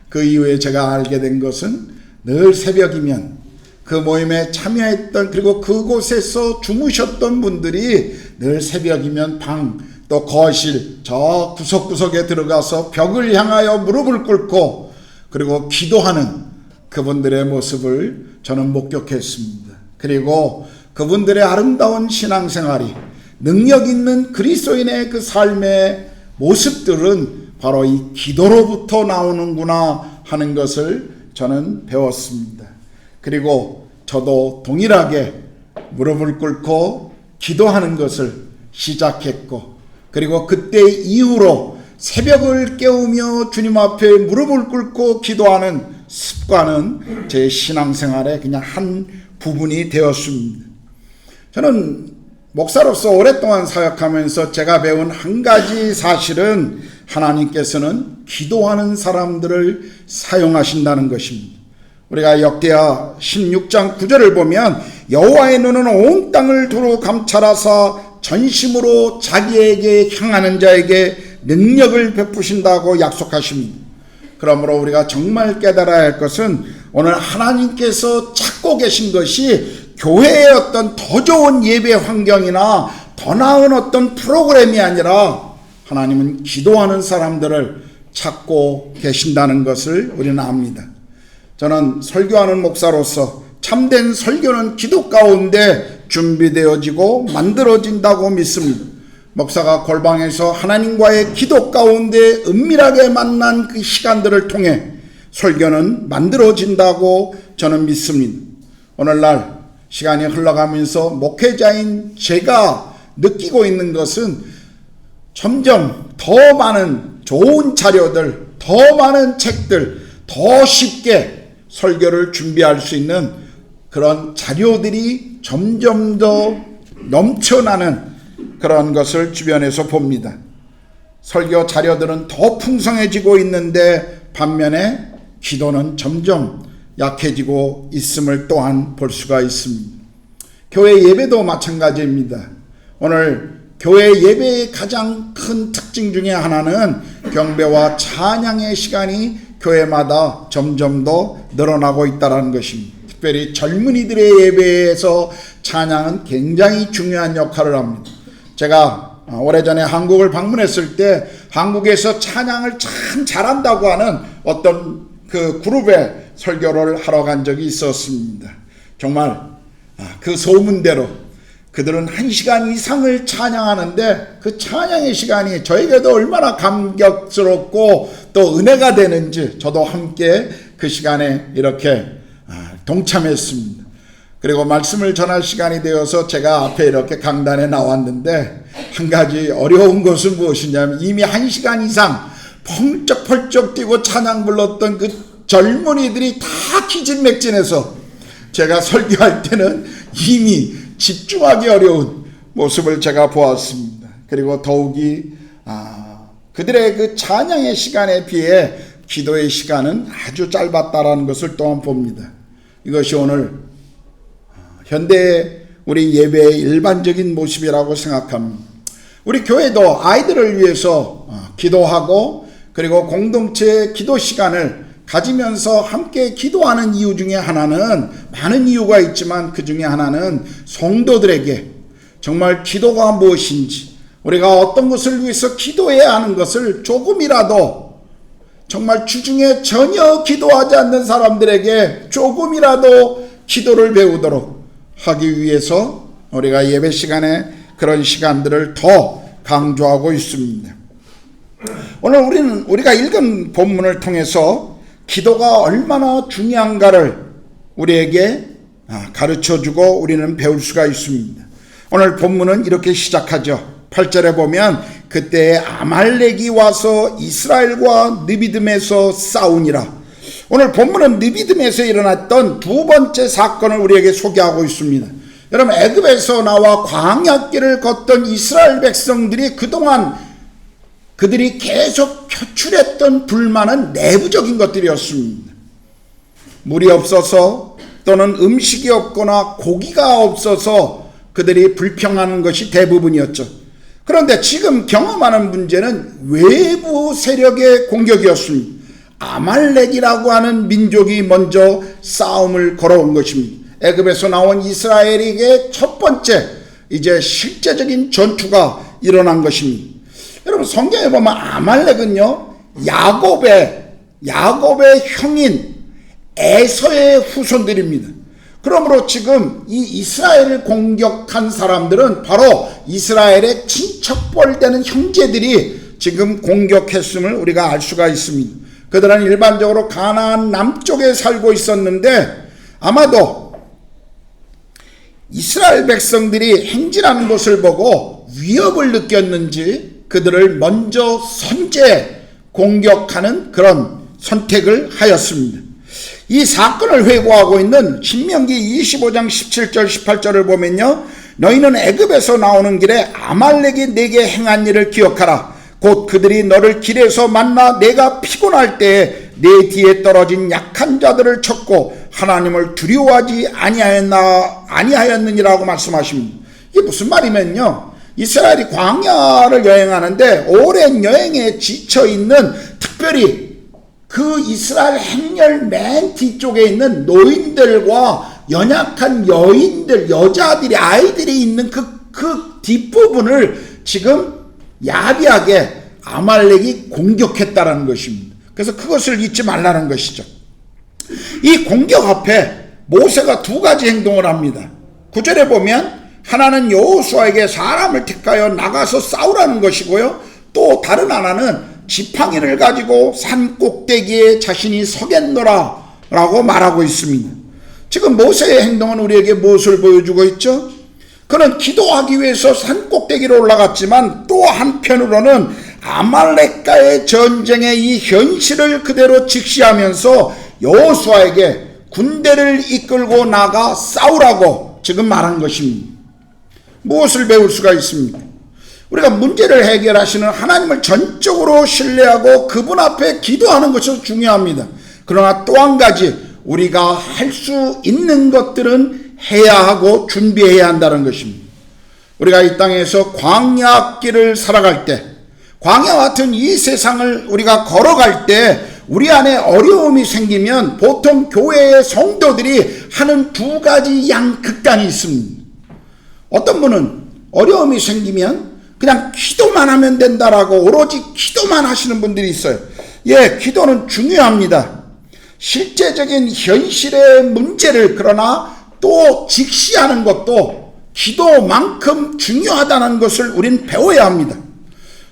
S1: 그 이후에 제가 알게 된 것은 늘 새벽이면 그 모임에 참여했던, 그리고 그곳에서 주무셨던 분들이 늘 새벽이면 방, 또 거실, 저 구석구석에 들어가서 벽을 향하여 무릎을 꿇고 그리고 기도하는 그분들의 모습을 저는 목격했습니다. 그리고 그분들의 아름다운 신앙생활이, 능력 있는 그리스도인의 그 삶의 모습들은 바로 이 기도로부터 나오는구나 하는 것을 저는 배웠습니다. 그리고 저도 동일하게 무릎을 꿇고 기도하는 것을 시작했고, 그리고 그때 이후로 새벽을 깨우며 주님 앞에 무릎을 꿇고 기도하는 습관은 제 신앙생활의 그냥 한 부분이 되었습니다. 저는 목사로서 오랫동안 사역하면서 제가 배운 한 가지 사실은 하나님께서는 기도하는 사람들을 사용하신다는 것입니다. 우리가 역대하 16장 9절을 보면 여호와의 눈은 온 땅을 두루 감찰하사 전심으로 자기에게 향하는 자에게 능력을 베푸신다고 약속하십니다. 그러므로 우리가 정말 깨달아야 할 것은 오늘 하나님께서 찾고 계신 것이 교회의 어떤 더 좋은 예배 환경이나 더 나은 어떤 프로그램이 아니라 하나님은 기도하는 사람들을 찾고 계신다는 것을 우리는 압니다. 저는 설교하는 목사로서 참된 설교는 기도 가운데 준비되어지고 만들어진다고 믿습니다. 목사가 골방에서 하나님과의 기도 가운데 은밀하게 만난 그 시간들을 통해 설교는 만들어진다고 저는 믿습니다. 오늘날 시간이 흘러가면서 목회자인 제가 느끼고 있는 것은 점점 더 많은 좋은 자료들, 더 많은 책들, 더 쉽게 설교를 준비할 수 있는 그런 자료들이 점점 더 넘쳐나는 그런 것을 주변에서 봅니다. 설교 자료들은 더 풍성해지고 있는데 반면에 기도는 점점 약해지고 있음을 또한 볼 수가 있습니다. 교회 예배도 마찬가지입니다. 오늘 교회 예배의 가장 큰 특징 중에 하나는 경배와 찬양의 시간이 교회마다 점점 더 늘어나고 있다는 것입니다. 특별히 젊은이들의 예배에서 찬양은 굉장히 중요한 역할을 합니다. 제가 오래전에 한국을 방문했을 때 한국에서 찬양을 참 잘한다고 하는 어떤 그 그룹의 설교를 하러 간 적이 있었습니다. 정말 그 소문대로 그들은 1시간 이상을 찬양하는데 그 찬양의 시간이 저에게도 얼마나 감격스럽고 또 은혜가 되는지 저도 함께 그 시간에 이렇게 동참했습니다. 그리고 말씀을 전할 시간이 되어서 제가 앞에 이렇게 강단에 나왔는데 한 가지 어려운 것은 무엇이냐면 이미 1시간 이상 펄쩍펄쩍 뛰고 찬양 불렀던 그 젊은이들이 다 기진맥진해서 제가 설교할 때는 이미 집중하기 어려운 모습을 제가 보았습니다. 그리고 더욱이 그들의 그 찬양의 시간에 비해 기도의 시간은 아주 짧았다라는 것을 또한 봅니다. 이것이 오늘 현대의 우리 예배의 일반적인 모습이라고 생각합니다. 우리 교회도 아이들을 위해서 기도하고 그리고 공동체 기도 시간을 가지면서 함께 기도하는 이유 중에 하나는 많은 이유가 있지만 그 중에 하나는 성도들에게 정말 기도가 무엇인지 우리가 어떤 것을 위해서 기도해야 하는 것을 조금이라도 정말 주중에 전혀 기도하지 않는 사람들에게 조금이라도 기도를 배우도록 하기 위해서 우리가 예배 시간에 그런 시간들을 더 강조하고 있습니다. 오늘 우리가 읽은 본문을 통해서 기도가 얼마나 중요한가를 우리에게 가르쳐주고 우리는 배울 수가 있습니다. 오늘 본문은 이렇게 시작하죠. 8절에 보면 그때 아말렉이 와서 이스라엘과 느비딤에서 싸우니라. 오늘 본문은 느비딤에서 일어났던 두 번째 사건을 우리에게 소개하고 있습니다. 여러분, 애굽에서 나와 광야길을 걷던 이스라엘 백성들이 그동안 그들이 계속 표출했던 불만은 내부적인 것들이었습니다. 물이 없어서 또는 음식이 없거나 고기가 없어서 그들이 불평하는 것이 대부분이었죠. 그런데 지금 경험하는 문제는 외부 세력의 공격이었습니다. 아말렉이라고 하는 민족이 먼저 싸움을 걸어온 것입니다. 애굽에서 나온 이스라엘에게 첫 번째 이제 실제적인 전투가 일어난 것입니다. 여러분, 성경에 보면 아말렉은요 야곱의 형인 에서의 후손들입니다. 그러므로 지금 이 이스라엘을 공격한 사람들은 바로 이스라엘의 친척벌 되는 형제들이 지금 공격했음을 우리가 알 수가 있습니다. 그들은 일반적으로 가나안 남쪽에 살고 있었는데 아마도 이스라엘 백성들이 행진하는 것을 보고 위협을 느꼈는지 그들을 먼저 선제 공격하는 그런 선택을 하였습니다. 이 사건을 회고하고 있는 신명기 25장 17절 18절을 보면요, 너희는 애굽에서 나오는 길에 아말렉이 내게 행한 일을 기억하라. 곧 그들이 너를 길에서 만나 내가 피곤할 때에 내 뒤에 떨어진 약한 자들을 쳤고 하나님을 두려워하지 아니하였느니라고 말씀하십니다. 이게 무슨 말이면요, 이스라엘이 광야를 여행하는데 오랜 여행에 지쳐있는, 특별히 그 이스라엘 행렬 맨 뒤쪽에 있는 노인들과 연약한 여인들, 여자들이, 아이들이 있는 그 뒷부분을 지금 야비하게 아말렉이 공격했다라는 것입니다. 그래서 그것을 잊지 말라는 것이죠. 이 공격 앞에 모세가 두 가지 행동을 합니다. 9절에 보면 하나는 여호수아에게 사람을 택하여 나가서 싸우라는 것이고요, 또 다른 하나는 지팡이를 가지고 산 꼭대기에 자신이 서겠노라 라고 말하고 있습니다. 지금 모세의 행동은 우리에게 무엇을 보여주고 있죠? 그는 기도하기 위해서 산 꼭대기로 올라갔지만 또 한편으로는 아말렉과의 전쟁의 이 현실을 그대로 직시하면서 여호수아에게 군대를 이끌고 나가 싸우라고 지금 말한 것입니다. 무엇을 배울 수가 있습니까? 우리가 문제를 해결하시는 하나님을 전적으로 신뢰하고 그분 앞에 기도하는 것이 중요합니다. 그러나 또 한 가지 우리가 할 수 있는 것들은 해야 하고 준비해야 한다는 것입니다. 우리가 이 땅에서 광야길을 살아갈 때, 광야 같은 이 세상을 우리가 걸어갈 때 우리 안에 어려움이 생기면 보통 교회의 성도들이 하는 두 가지 양극단이 있습니다. 어떤 분은 어려움이 생기면 그냥 기도만 하면 된다라고 오로지 기도만 하시는 분들이 있어요. 예, 기도는 중요합니다. 실제적인 현실의 문제를 그러나 또 직시하는 것도 기도만큼 중요하다는 것을 우린 배워야 합니다.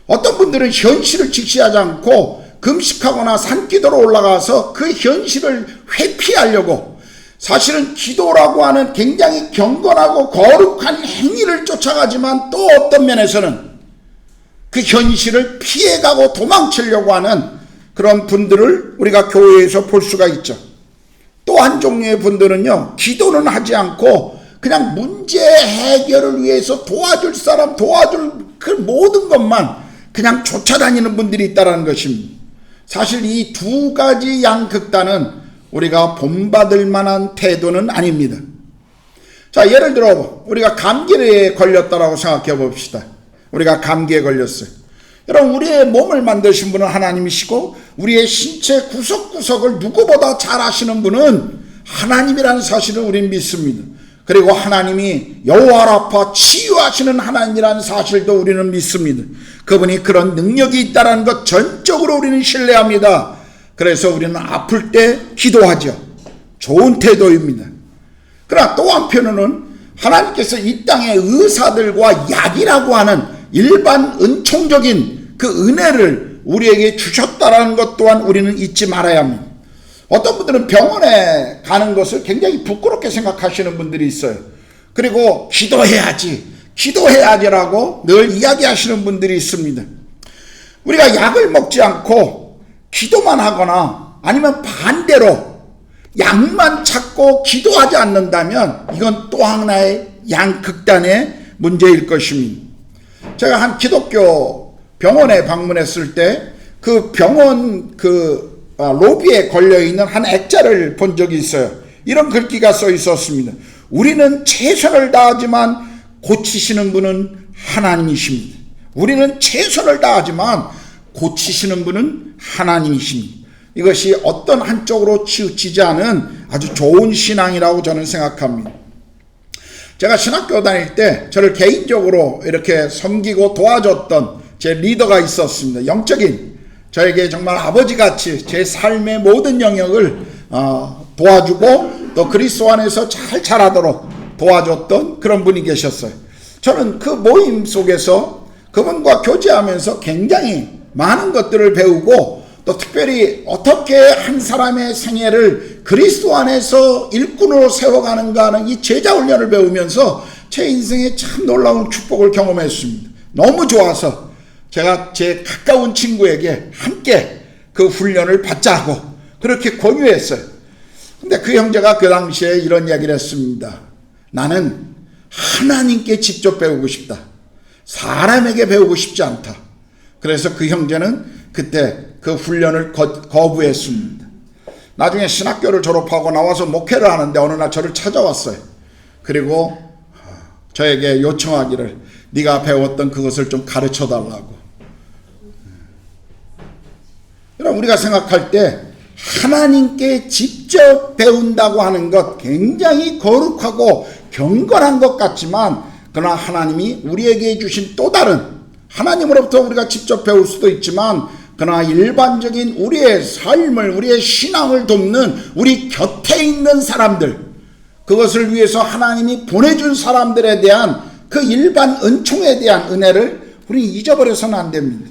S1: 어떤 분들은 현실을 직시하지 않고 금식하거나 산기도로 올라가서 그 현실을 회피하려고 사실은 기도라고 하는 굉장히 경건하고 거룩한 행위를 쫓아가지만 또 어떤 면에서는 그 현실을 피해가고 도망치려고 하는 그런 분들을 우리가 교회에서 볼 수가 있죠. 또 한 종류의 분들은요, 기도는 하지 않고 그냥 문제 해결을 위해서 도와줄 사람 도와줄 그 모든 것만 그냥 쫓아다니는 분들이 있다는 것입니다. 사실 이 두 가지 양극단은 우리가 본받을 만한 태도는 아닙니다. 자, 예를 들어 우리가 감기에 걸렸다라고 생각해 봅시다. 우리가 감기에 걸렸어요. 여러분, 우리의 몸을 만드신 분은 하나님이시고 우리의 신체 구석구석을 누구보다 잘 아시는 분은 하나님이라는 사실을 우리는 믿습니다. 그리고 하나님이 여호와 라파 치유하시는 하나님이라는 사실도 우리는 믿습니다. 그분이 그런 능력이 있다는 것 전적으로 우리는 신뢰합니다. 그래서 우리는 아플 때 기도하죠. 좋은 태도입니다. 그러나 또 한편으로는 하나님께서 이 땅의 의사들과 약이라고 하는 일반 은총적인 그 은혜를 우리에게 주셨다는 것 또한 우리는 잊지 말아야 합니다. 어떤 분들은 병원에 가는 것을 굉장히 부끄럽게 생각하시는 분들이 있어요. 그리고 기도해야지라고 늘 이야기하시는 분들이 있습니다. 우리가 약을 먹지 않고 기도만 하거나 아니면 반대로 약만 찾고 기도하지 않는다면 이건 또 하나의 양극단의 문제일 것입니다. 제가 한 기독교 병원에 방문했을 때 그 병원 로비에 걸려있는 한 액자를 본 적이 있어요. 이런 글귀가 써 있었습니다. 우리는 최선을 다하지만 고치시는 분은 하나님이십니다. 우리는 최선을 다하지만 고치시는 분은 하나님이십니다. 이것이 어떤 한쪽으로 치우치지 않은 아주 좋은 신앙이라고 저는 생각합니다. 제가 신학교 다닐 때 저를 개인적으로 이렇게 섬기고 도와줬던 제 리더가 있었습니다. 영적인 저에게 정말 아버지같이 제 삶의 모든 영역을 도와주고 또 그리스도 안에서 잘 자라도록 도와줬던 그런 분이 계셨어요. 저는 그 모임 속에서 그분과 교제하면서 굉장히 많은 것들을 배우고 또 특별히 어떻게 한 사람의 생애를 그리스도 안에서 일꾼으로 세워가는가 하는 이 제자 훈련을 배우면서 제 인생에 참 놀라운 축복을 경험했습니다. 너무 좋아서 제가 제 가까운 친구에게 함께 그 훈련을 받자고 그렇게 권유했어요. 근데 그 형제가 그 당시에 이런 이야기를 했습니다. 나는 하나님께 직접 배우고 싶다. 사람에게 배우고 싶지 않다. 그래서 그 형제는 그때 그 훈련을 거부했습니다. 나중에 신학교를 졸업하고 나와서 목회를 하는데 어느 날 저를 찾아왔어요. 그리고 저에게 요청하기를 네가 배웠던 그것을 좀 가르쳐 달라고. 여러분, 우리가 생각할 때 하나님께 직접 배운다고 하는 것 굉장히 거룩하고 경건한 것 같지만 그러나 하나님이 우리에게 주신 또 다른 하나님으로부터 우리가 직접 배울 수도 있지만 그러나 일반적인 우리의 삶을 우리의 신앙을 돕는 우리 곁에 있는 사람들 그것을 위해서 하나님이 보내준 사람들에 대한 그 일반 은총에 대한 은혜를 우리 잊어버려서는 안 됩니다.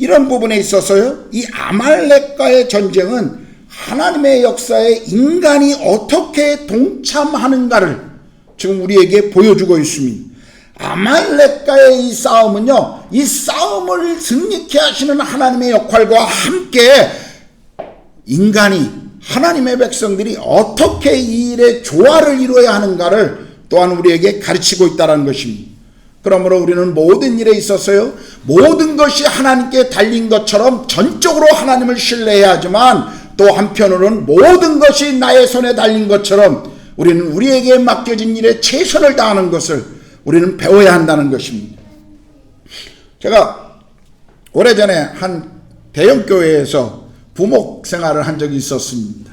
S1: 이런 부분에 있어서요, 이 아말렉과의 전쟁은 하나님의 역사에 인간이 어떻게 동참하는가를 지금 우리에게 보여주고 있습니다. 아말렉과의 이 싸움은요, 이 싸움을 승리케 하시는 하나님의 역할과 함께 인간이 하나님의 백성들이 어떻게 이 일에 조화를 이루어야 하는가를 또한 우리에게 가르치고 있다는 것입니다. 그러므로 우리는 모든 일에 있어서요, 모든 것이 하나님께 달린 것처럼 전적으로 하나님을 신뢰해야 하지만 또 한편으로는 모든 것이 나의 손에 달린 것처럼 우리는 우리에게 맡겨진 일에 최선을 다하는 것을 우리는 배워야 한다는 것입니다. 제가 오래전에 한 대형교회에서 부목 생활을 한 적이 있었습니다.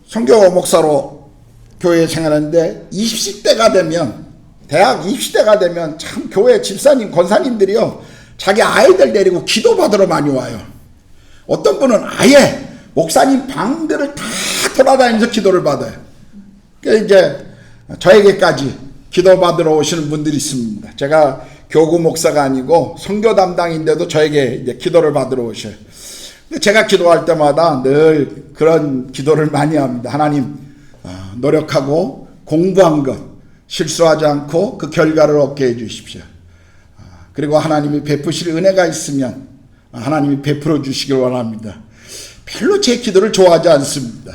S1: 선교 목사로 교회 생활하는데 20대가 되면, 대학 20대가 되면 참 교회 집사님, 권사님들이요, 자기 아이들 데리고 기도받으러 많이 와요. 어떤 분은 아예 목사님 방들을 다 돌아다니면서 기도를 받아요. 그러니까 이제 저에게까지 기도받으러 오시는 분들이 있습니다. 제가 교구 목사가 아니고 선교 담당인데도 저에게 이제 기도를 받으러 오셔요. 제가 기도할 때마다 늘 그런 기도를 많이 합니다. 하나님, 노력하고 공부한 것 실수하지 않고 그 결과를 얻게 해 주십시오. 그리고 하나님이 베푸실 은혜가 있으면 하나님이 베풀어 주시길 원합니다. 별로 제 기도를 좋아하지 않습니다.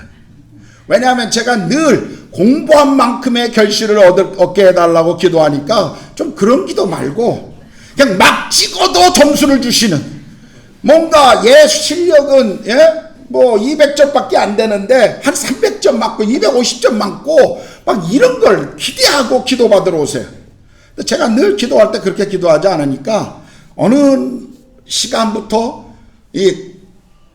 S1: 왜냐하면 제가 늘 공부한 만큼의 결실을 얻게 해달라고 기도하니까 좀 그런 기도 말고 그냥 막 찍어도 점수를 주시는, 뭔가 실력은 뭐 200점밖에 안 되는데 한 300점 맞고 250점 맞고 막 이런 걸 기대하고 기도받으러 오세요. 제가 늘 기도할 때 그렇게 기도하지 않으니까 어느 시간부터 이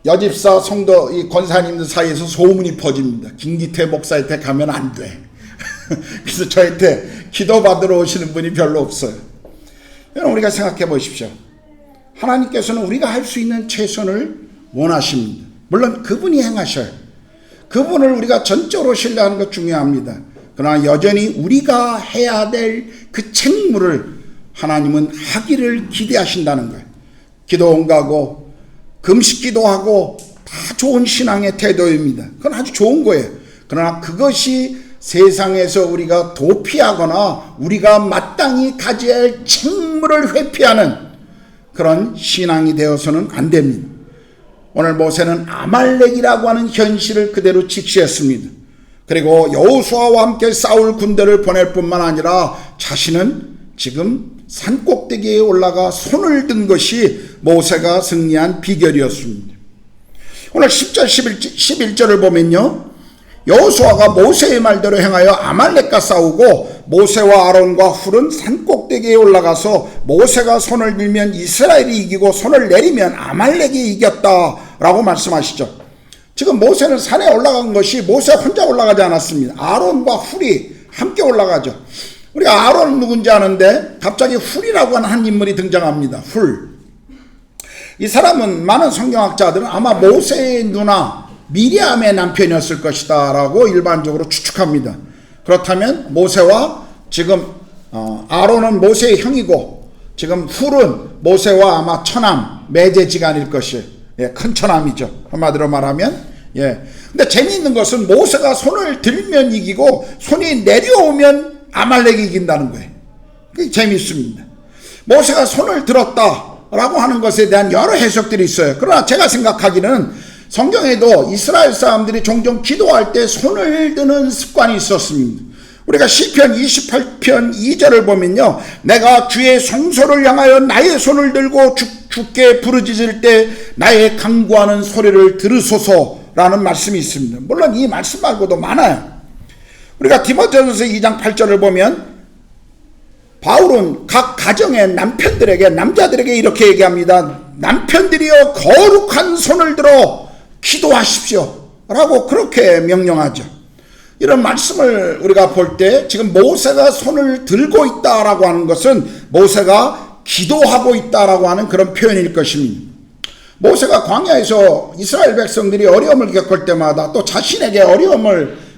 S1: 여집사 성도 이 권사님들 사이에서 소문이 퍼집니다. 김기태 목사한테 가면 안 돼. 그래서 저한테 기도받으러 오시는 분이 별로 없어요. 여러분, 우리가 생각해 보십시오. 하나님께서는 우리가 할 수 있는 최선을 원하십니다. 물론 그분이 행하셔요. 그분을 우리가 전적으로 신뢰하는 것 중요합니다. 그러나 여전히 우리가 해야 될 그 책무를 하나님은 하기를 기대하신다는 거예요. 기도 응가고 금식 기도하고 다 좋은 신앙의 태도입니다. 그건 아주 좋은 거예요. 그러나 그것이 세상에서 우리가 도피하거나 우리가 마땅히 가져야 할 책무를 회피하는 그런 신앙이 되어서는 안 됩니다. 오늘 모세는 아말렉이라고 하는 현실을 그대로 직시했습니다. 그리고 여호수아와 함께 싸울 군대를 보낼 뿐만 아니라 자신은 지금 산꼭대기에 올라가 손을 든 것이 모세가 승리한 비결이었습니다. 오늘 10절 11절을 보면요, 여호수아가 모세의 말대로 행하여 아말렉과 싸우고 모세와 아론과 훌은 산꼭대기에 올라가서 모세가 손을 들면 이스라엘이 이기고 손을 내리면 아말렉이 이겼다라고 말씀하시죠. 지금 모세는 산에 올라간 것이 모세 혼자 올라가지 않았습니다. 아론과 훌이 함께 올라가죠. 우리가 아론은 누군지 아는데 갑자기 훌이라고 하는 한 인물이 등장합니다. 훌. 이 사람은 많은 성경학자들은 아마 모세의 누나 미리암의 남편이었을 것이다 라고 일반적으로 추측합니다. 그렇다면 모세와 지금 아론은 모세의 형이고 지금 훌은 모세와 아마 처남 매제지간일 것이에요. 큰 처남이죠. 한마디로 말하면. 근데 재미있는 것은 모세가 손을 들면 이기고 손이 내려오면 아말렉이 이긴다는 거예요. 그게 재미있습니다. 모세가 손을 들었다라고 하는 것에 대한 여러 해석들이 있어요. 그러나 제가 생각하기는 성경에도 이스라엘 사람들이 종종 기도할 때 손을 드는 습관이 있었습니다. 우리가 시편 28편 2절을 보면요, 내가 주의 성소를 향하여 나의 손을 들고 주께 부르짖을 때 나의 간구하는 소리를 들으소서라는 말씀이 있습니다. 물론 이 말씀 말고도 많아요. 우리가 디모데전서 2장 8절을 보면 바울은 각 가정의 남편들에게, 남자들에게 이렇게 얘기합니다. 남편들이여 거룩한 손을 들어 기도하십시오 라고 그렇게 명령하죠. 이런 말씀을 우리가 볼 때 지금 모세가 손을 들고 있다라고 하는 것은 모세가 기도하고 있다라고 하는 그런 표현일 것입니다. 모세가 광야에서 이스라엘 백성들이 어려움을 겪을 때마다 또 자신에게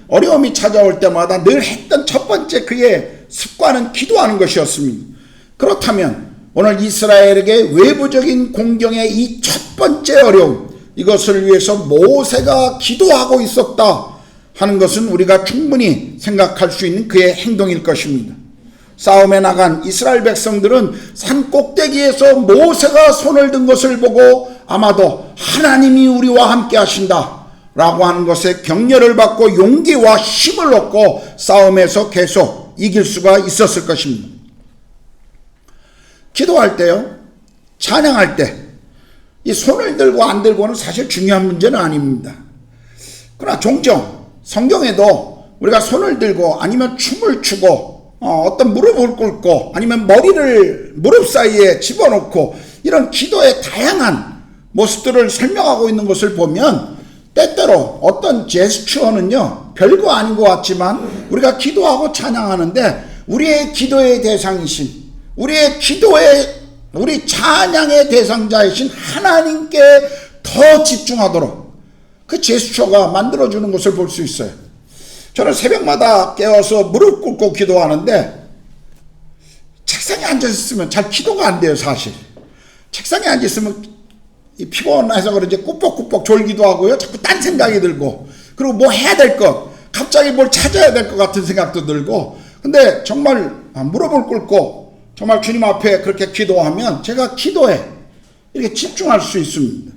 S1: 어려움이 찾아올 때마다 늘 했던 첫 번째 그의 습관은 기도하는 것이었습니다. 그렇다면 오늘 이스라엘에게 외부적인 공경의 이 첫 번째 어려움, 이것을 위해서 모세가 기도하고 있었다 하는 것은 우리가 충분히 생각할 수 있는 그의 행동일 것입니다. 싸움에 나간 이스라엘 백성들은 산 꼭대기에서 모세가 손을 든 것을 보고 아마도 하나님이 우리와 함께 하신다 라고 하는 것에 격려를 받고 용기와 힘을 얻고 싸움에서 계속 이길 수가 있었을 것입니다. 기도할 때요, 찬양할 때, 이 손을 들고 안 들고는 사실 중요한 문제는 아닙니다. 그러나 종종 성경에도 우리가 손을 들고 아니면 춤을 추고 어떤 무릎을 꿇고 아니면 머리를 무릎 사이에 집어넣고 이런 기도의 다양한 모습들을 설명하고 있는 것을 보면 때때로 어떤 제스처는요 별거 아닌 것 같지만 우리가 기도하고 찬양하는데 우리의 기도의 대상이신 우리 찬양의 대상자이신 하나님께 더 집중하도록 그 제스처가 만들어주는 것을 볼 수 있어요. 저는 새벽마다 깨어서 무릎 꿇고 기도하는데 책상에 앉아있으면 잘 기도가 안 돼요. 사실 책상에 앉아있으면 피곤해서 그런지 꾸벅꾸벅 졸기도 하고요, 자꾸 딴 생각이 들고, 그리고 뭐 해야 될 것, 갑자기 뭘 찾아야 될 것 같은 생각도 들고. 근데 정말 무릎을 꿇고 정말 주님 앞에 그렇게 기도하면 제가 기도에 이렇게 집중할 수 있습니다.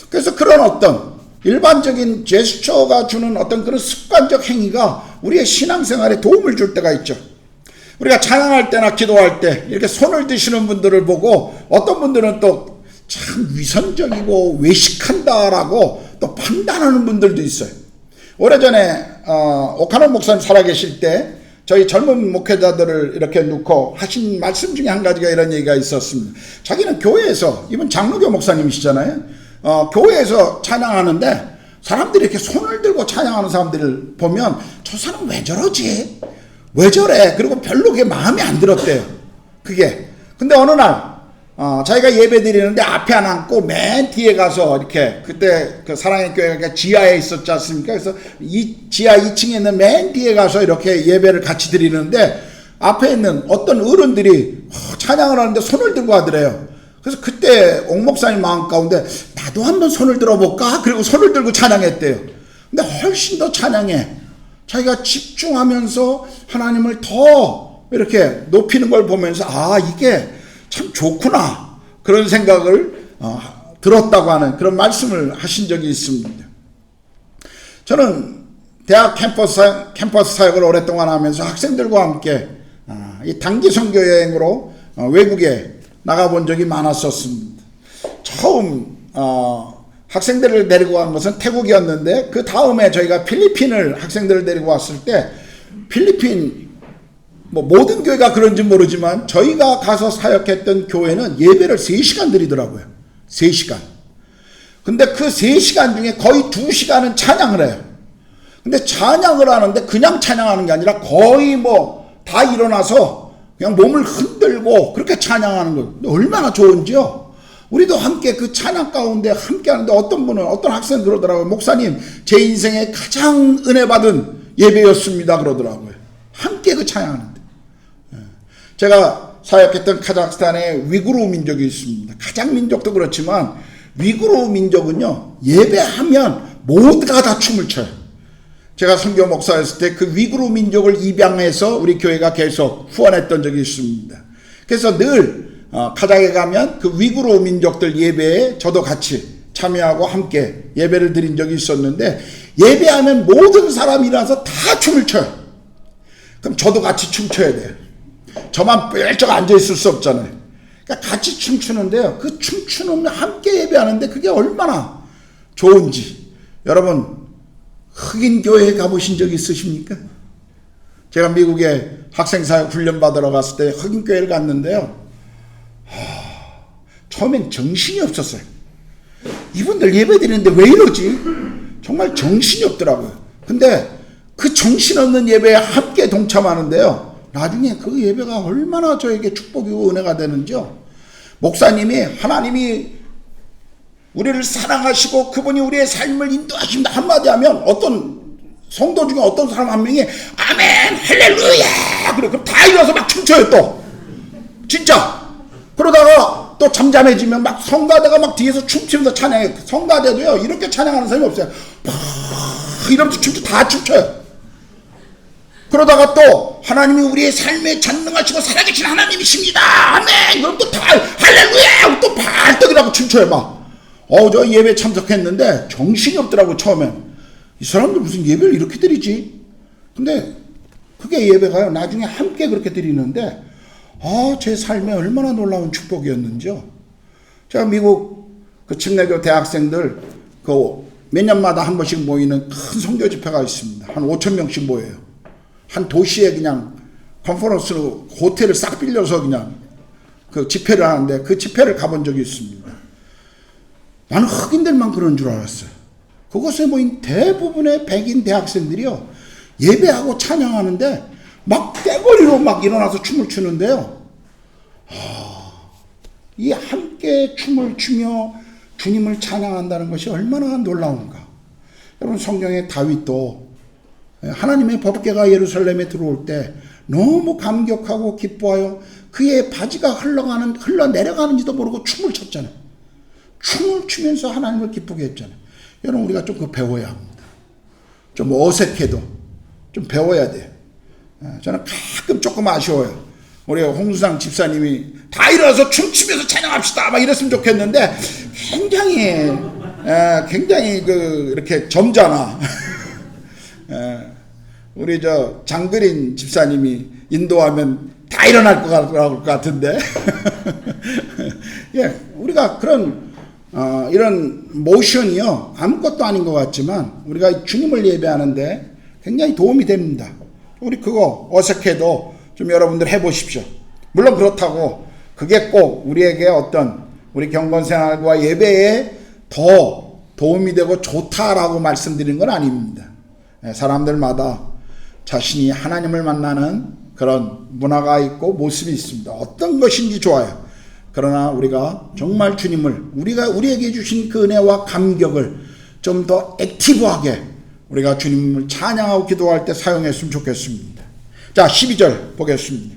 S1: 그래서 그런 어떤 일반적인 제스처가 주는 어떤 그런 습관적 행위가 우리의 신앙생활에 도움을 줄 때가 있죠. 우리가 찬양할 때나 기도할 때 이렇게 손을 드시는 분들을 보고 어떤 분들은 또 참 위선적이고 외식한다라고 또 판단하는 분들도 있어요. 오래전에 오카노 목사님 살아계실 때 저희 젊은 목회자들을 이렇게 놓고 하신 말씀 중에 한 가지가 이런 얘기가 있었습니다. 자기는 교회에서, 이분 장로교 목사님이시잖아요. 교회에서 찬양하는데 사람들이 이렇게 손을 들고 찬양하는 사람들을 보면 저 사람 왜 저러지? 왜 저래? 그리고 별로 그게 마음에 안 들었대요. 그게. 근데 어느 날 자기가 예배 드리는데 앞에 안 앉고 맨 뒤에 가서 이렇게, 그때 그 사랑의 교회가 지하에 있었지 않습니까? 그래서 이 지하 2층에 있는 맨 뒤에 가서 이렇게 예배를 같이 드리는데 앞에 있는 어떤 어른들이 찬양을 하는데 손을 들고 하더래요. 그래서 그때 옥 목사님 마음 가운데 나도 한번 손을 들어볼까? 그리고 손을 들고 찬양했대요. 근데 훨씬 더 찬양해. 자기가 집중하면서 하나님을 더 이렇게 높이는 걸 보면서 이게 참 좋구나, 그런 생각을 들었다고 하는 그런 말씀을 하신 적이 있습니다. 저는 대학 캠퍼스 사역을 오랫동안 하면서 학생들과 함께 이 단기 선교 여행으로 외국에 나가본 적이 많았었습니다. 처음 학생들을 데리고 간 것은 태국이었는데 그 다음에 저희가 필리핀을 학생들을 데리고 왔을 때 필리핀 모든 교회가 그런지 모르지만 저희가 가서 사역했던 교회는 예배를 3시간 드리더라고요. 3시간. 근데 그 3시간 중에 거의 2시간은 찬양을 해요. 근데 찬양을 하는데 그냥 찬양하는 게 아니라 거의 다 일어나서 그냥 몸을 흔들고 그렇게 찬양하는 거 얼마나 좋은지요. 우리도 함께 그 찬양 가운데 함께 하는데 어떤 학생은 그러더라고요. 목사님, 제 인생에 가장 은혜 받은 예배였습니다, 그러더라고요. 함께 그 찬양하는데. 제가 사역했던 카자흐스탄에 위구르 민족이 있습니다. 카자흐 민족도 그렇지만 위구르 민족은요, 예배하면 모두가 다 춤을 춰요. 제가 선교 목사였을 때 그 위구르 민족을 입양해서 우리 교회가 계속 후원했던 적이 있습니다. 그래서 늘 카자흐에 가면 그 위구르 민족들 예배에 저도 같이 참여하고 함께 예배를 드린 적이 있었는데, 예배하면 모든 사람이 일어나서 다 춤을 춰요. 그럼 저도 같이 춤춰야 돼요. 저만 뻘쩍 앉아있을 수 없잖아요. 그러니까 같이 춤추는데요, 그 춤추는 함께 예배하는데 그게 얼마나 좋은지. 여러분, 흑인 교회에 가보신 적 있으십니까? 제가 미국에 학생사역 훈련 받으러 갔을 때 흑인 교회를 갔는데요, 처음엔 정신이 없었어요. 이분들 예배 드리는데 왜 이러지? 정말 정신이 없더라고요. 근데 그 정신없는 예배에 함께 동참하는데요, 나중에 그 예배가 얼마나 저에게 축복이고 은혜가 되는지요. 목사님이, 하나님이 우리를 사랑하시고 그분이 우리의 삶을 인도하신다 한마디 하면 어떤 성도 중에 어떤 사람 한 명이 아멘 할렐루야 그래, 그럼 다 일어나서 막 춤춰요. 또 진짜. 그러다가 또 잠잠해지면 막 성가대가 막 뒤에서 춤추면서 찬양해. 성가대도요 이렇게 찬양하는 사람이 없어요. 막 이러면서 다 춤춰요. 그러다가 또 하나님이 우리의 삶에 전능하시고 살아계신 하나님이십니다, 아멘, 그럼 또 다 할렐루야 또 발떡이라고 춤춰요. 막 저 예배 참석했는데 정신이 없더라고. 처음엔 이 사람들 무슨 예배를 이렇게 드리지? 근데 그게 예배가요, 나중에 함께 그렇게 드리는데 제 삶에 얼마나 놀라운 축복이었는지요. 제가 미국 그 침례교 대학생들 그 몇 년마다 한 번씩 모이는 큰 선교 집회가 있습니다. 한 5,000명씩 모여요. 한 도시에 그냥 컨퍼런스로 호텔을 싹 빌려서 그냥 그 집회를 하는데 그 집회를 가본 적이 있습니다. 나는 흑인들만 그런 줄 알았어요. 그곳에 모인 대부분의 백인 대학생들이요, 예배하고 찬양하는데 막 떼거리로 막 일어나서 춤을 추는데요. 이 함께 춤을 추며 주님을 찬양한다는 것이 얼마나 놀라운가. 여러분, 성경의 다윗도 하나님의 법궤가 예루살렘에 들어올 때 너무 감격하고 기뻐하여 그의 바지가 흘러내려가는지도 모르고 춤을 췄잖아요. 춤을 추면서 하나님을 기쁘게 했잖아요. 여러분, 우리가 좀 그거 배워야 합니다. 좀 어색해도 좀 배워야 돼요. 저는 가끔 조금 아쉬워요. 우리 홍수상 집사님이 다 일어나서 춤추면서 찬양합시다 막 이랬으면 좋겠는데 굉장히 이렇게 점잖아. 우리 장그린 집사님이 인도하면 다 일어날 것 같은데. 예, 우리가 그런 이런 모션이요, 아무것도 아닌 것 같지만 우리가 주님을 예배하는데 굉장히 도움이 됩니다. 우리 그거 어색해도 좀 여러분들 해보십시오. 물론 그렇다고 그게 꼭 우리에게 어떤 우리 경건생활과 예배에 더 도움이 되고 좋다라고 말씀드리는 건 아닙니다. 사람들마다 자신이 하나님을 만나는 그런 문화가 있고 모습이 있습니다. 어떤 것인지 좋아요. 그러나 우리가 정말 주님을, 우리에게 주신 그 은혜와 감격을 좀 더 액티브하게 우리가 주님을 찬양하고 기도할 때 사용했으면 좋겠습니다. 자, 12절 보겠습니다.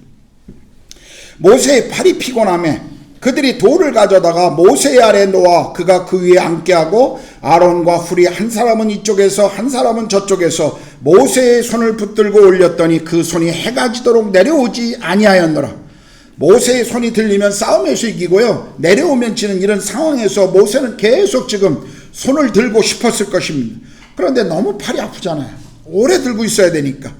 S1: 모세의 팔이 피곤하매 그들이 돌을 가져다가 모세 아래 놓아 그가 그 위에 앉게 하고 아론과 훌이 한 사람은 이쪽에서 한 사람은 저쪽에서 모세의 손을 붙들고 올렸더니 그 손이 해가 지도록 내려오지 아니하였노라. 모세의 손이 들리면 싸움에서 이기고요, 내려오면 지는 이런 상황에서 모세는 계속 지금 손을 들고 싶었을 것입니다. 그런데 너무 팔이 아프잖아요. 오래 들고 있어야 되니까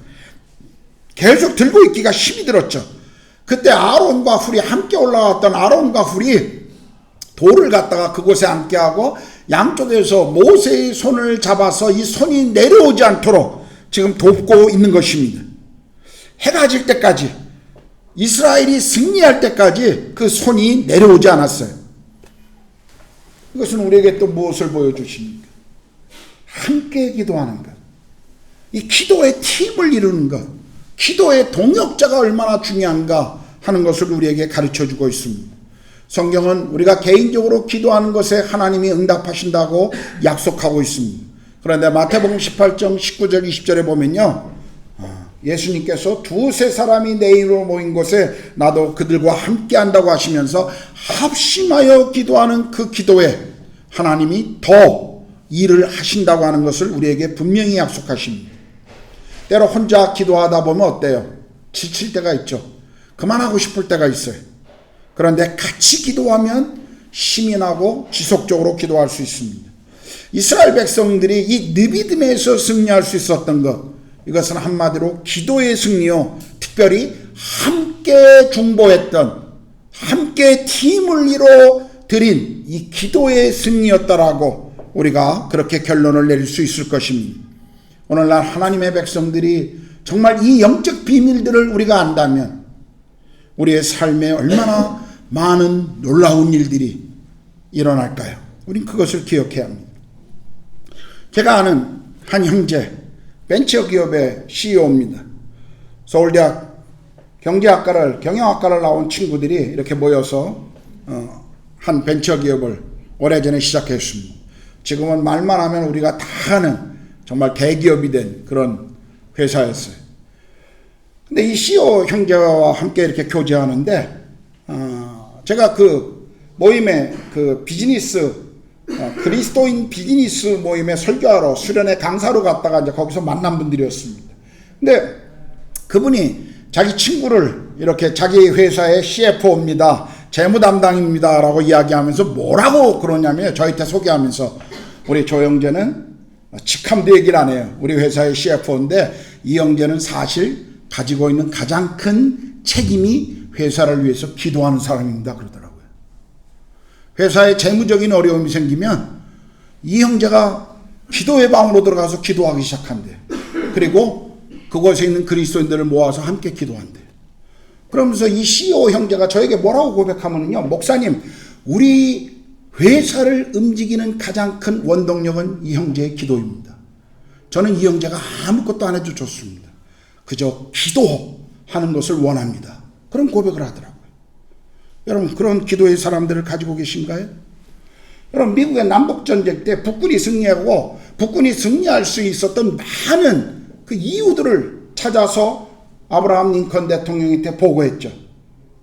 S1: 계속 들고 있기가 힘이 들었죠. 그때 아론과 훌이 함께 올라왔던 아론과 훌이 돌을 갖다가 그곳에 앉게 하고 양쪽에서 모세의 손을 잡아서 이 손이 내려오지 않도록 지금 돕고 있는 것입니다. 해가 질 때까지, 이스라엘이 승리할 때까지 그 손이 내려오지 않았어요. 이것은 우리에게 또 무엇을 보여주십니까? 함께 기도하는 것, 이 기도의 팀을 이루는 것, 기도의 동역자가 얼마나 중요한가 하는 것을 우리에게 가르쳐주고 있습니다. 성경은 우리가 개인적으로 기도하는 것에 하나님이 응답하신다고 약속하고 있습니다. 그런데 마태복음 18장 19절 20절에 보면요, 예수님께서 두세 사람이 내 이름으로 모인 곳에 나도 그들과 함께 한다고 하시면서 합심하여 기도하는 그 기도에 하나님이 더 일을 하신다고 하는 것을 우리에게 분명히 약속하십니다. 때로 혼자 기도하다 보면 어때요? 지칠 때가 있죠. 그만하고 싶을 때가 있어요. 그런데 같이 기도하면 힘이 나고 지속적으로 기도할 수 있습니다. 이스라엘 백성들이 이 느비딤에서 승리할 수 있었던 것, 이것은 한마디로 기도의 승리요, 특별히 함께 중보했던, 함께 팀을 이뤄 드린 이 기도의 승리였다라고 우리가 그렇게 결론을 내릴 수 있을 것입니다. 오늘날 하나님의 백성들이 정말 이 영적 비밀들을 우리가 안다면 우리의 삶에 얼마나 많은 놀라운 일들이 일어날까요? 우린 그것을 기억해야 합니다. 제가 아는 한 형제, 벤처기업의 CEO입니다. 서울대학 경영학과를 나온 친구들이 이렇게 모여서 한 벤처기업을 오래전에 시작했습니다. 지금은 말만 하면 우리가 다 아는 정말 대기업이 된 그런 회사였어요. 근데 이 CEO 형제와 함께 이렇게 교제하는데, 제가 그 모임에 그 비즈니스, 그리스도인 비즈니스 모임에 설교하러 수련회 강사로 갔다가 이제 거기서 만난 분들이었습니다. 근데 그분이 자기 친구를 이렇게 자기 회사의 CFO입니다, 재무 담당입니다 라고 이야기하면서 뭐라고 그러냐면, 저희한테 소개하면서 우리 조 형제는 직함도 얘기를 안 해요. 우리 회사의 CFO인데 이 형제는 사실 가지고 있는 가장 큰 책임이 회사를 위해서 기도하는 사람입니다 그러더라고요. 회사에 재무적인 어려움이 생기면 이 형제가 기도의 방으로 들어가서 기도하기 시작한대. 그리고 그곳에 있는 그리스도인들을 모아서 함께 기도한대. 그러면서 이 CEO 형제가 저에게 뭐라고 고백하면요, 목사님, 우리 회사를 움직이는 가장 큰 원동력은 이 형제의 기도입니다. 저는 이 형제가 아무것도 안 해도 좋습니다. 그저 기도하는 것을 원합니다. 그런 고백을 하더라고요. 여러분, 그런 기도의 사람들을 가지고 계신가요? 여러분, 미국의 남북전쟁 때 북군이 승리하고 북군이 승리할 수 있었던 많은 그 이유들을 찾아서 아브라함 링컨 대통령한테 보고했죠.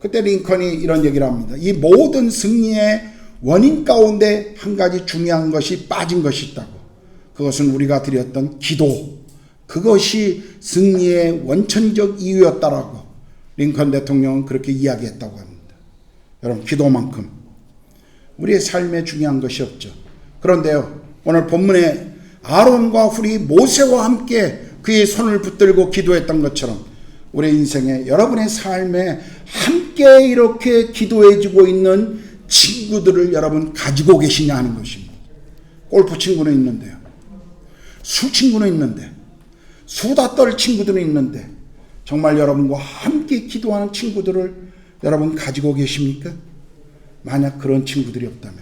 S1: 그때 링컨이 이런 얘기를 합니다. 이 모든 승리의 원인 가운데 한 가지 중요한 것이 빠진 것이 있다고. 그것은 우리가 드렸던 기도. 그것이 승리의 원천적 이유였다라고 링컨 대통령은 그렇게 이야기했다고 합니다. 여러분, 기도만큼 우리의 삶에 중요한 것이 없죠. 그런데요, 오늘 본문에 아론과 훌이 모세와 함께 그의 손을 붙들고 기도했던 것처럼 우리 인생에, 여러분의 삶에 함께 이렇게 기도해주고 있는 친구들을 여러분 가지고 계시냐 하는 것입니다. 골프 친구는 있는데요, 술 친구는 있는데, 수다 떨 친구들은 있는데, 정말 여러분과 함께 기도하는 친구들을 여러분 가지고 계십니까? 만약 그런 친구들이 없다면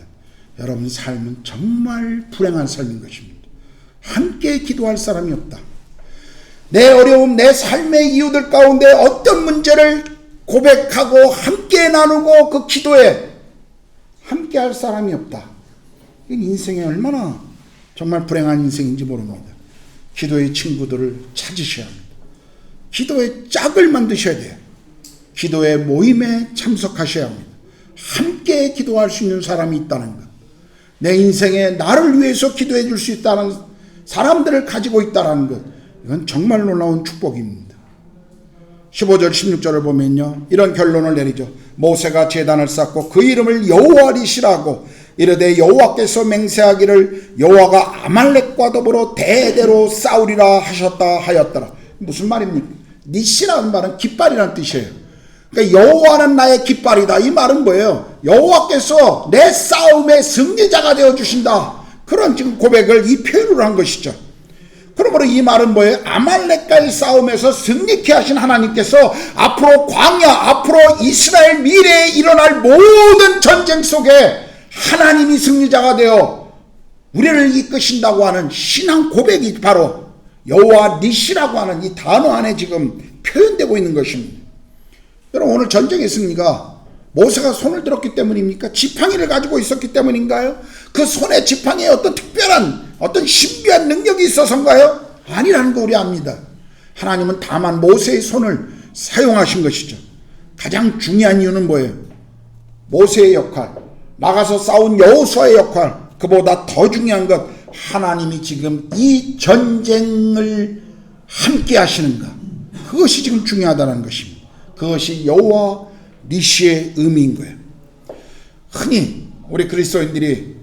S1: 여러분 삶은 정말 불행한 삶인 것입니다. 함께 기도할 사람이 없다. 내 어려움, 내 삶의 이유들 가운데 어떤 문제를 고백하고 함께 나누고 그 기도에 함께 할 사람이 없다. 인생이 얼마나 정말 불행한 인생인지 모릅니다. 기도의 친구들을 찾으셔야 합니다. 기도의 짝을 만드셔야 돼요. 기도의 모임에 참석하셔야 합니다. 함께 기도할 수 있는 사람이 있다는 것, 내 인생에 나를 위해서 기도해 줄 수 있다는 사람들을 가지고 있다는 것, 이건 정말 놀라운 축복입니다. 15절 16절을 보면요, 이런 결론을 내리죠. 모세가 제단을 쌓고 그 이름을 여호와리시라고 이르되 여호와께서 맹세하기를 여호와가 아말렉과 더불어 대대로 싸우리라 하셨다 하였더라. 무슨 말입니까? 니시라는 말은 깃발이라는 뜻이에요. 그러니까 여호와는 나의 깃발이다. 이 말은 뭐예요? 여호와께서 내 싸움의 승리자가 되어주신다. 그런 지금 고백을, 이 표현을 한 것이죠. 그러므로 이 말은 뭐예요? 아말렉과의 싸움에서 승리케 하신 하나님께서 앞으로 광야, 앞으로 이스라엘 미래에 일어날 모든 전쟁 속에 하나님이 승리자가 되어 우리를 이끄신다고 하는 신앙 고백이 바로 여호와 니시라고 하는 이 단어 안에 지금 표현되고 있는 것입니다. 여러분, 오늘 전쟁의 승리가 모세가 손을 들었기 때문입니까? 지팡이를 가지고 있었기 때문인가요? 그 손에 지팡이에 어떤 특별한, 어떤 신비한 능력이 있어서인가요? 아니라는 거 우리 압니다. 하나님은 다만 모세의 손을 사용하신 것이죠. 가장 중요한 이유는 뭐예요? 모세의 역할, 나가서 싸운 여호수아의 역할, 그보다 더 중요한 것, 하나님이 지금 이 전쟁을 함께 하시는가, 그것이 지금 중요하다는 것입니다. 그것이 여호와 니시의 의미인 거예요. 흔히 우리 그리스도인들이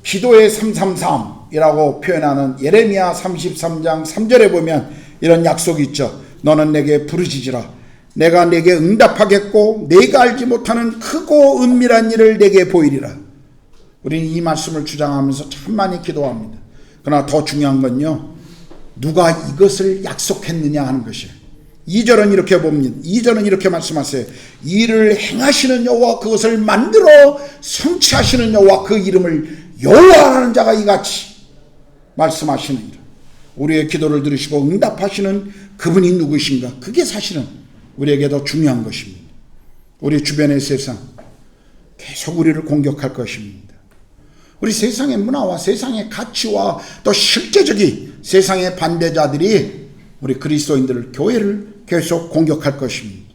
S1: 기도의 333이라고 표현하는 예레미야 33장 3절에 보면 이런 약속이 있죠. 너는 내게 부르짖으라. 내가 내게 응답하겠고 내가 알지 못하는 크고 은밀한 일을 내게 보이리라. 우리는 이 말씀을 주장하면서 참 많이 기도합니다. 그러나 더 중요한 건요, 누가 이것을 약속했느냐 하는 것이에요. 2절은 이렇게 봅니다. 2절은 이렇게 말씀하세요. 이를 행하시는 여호와, 그것을 만들어 성취하시는 여호와, 그 이름을 여호와라는 자가 이같이 말씀하시느니라. 우리의 기도를 들으시고 응답하시는 그분이 누구신가? 그게 사실은 우리에게 더 중요한 것입니다. 우리 주변의 세상 계속 우리를 공격할 것입니다. 우리 세상의 문화와 세상의 가치와 또 실제적인 세상의 반대자들이 우리 그리스도인들을, 교회를 계속 공격할 것입니다.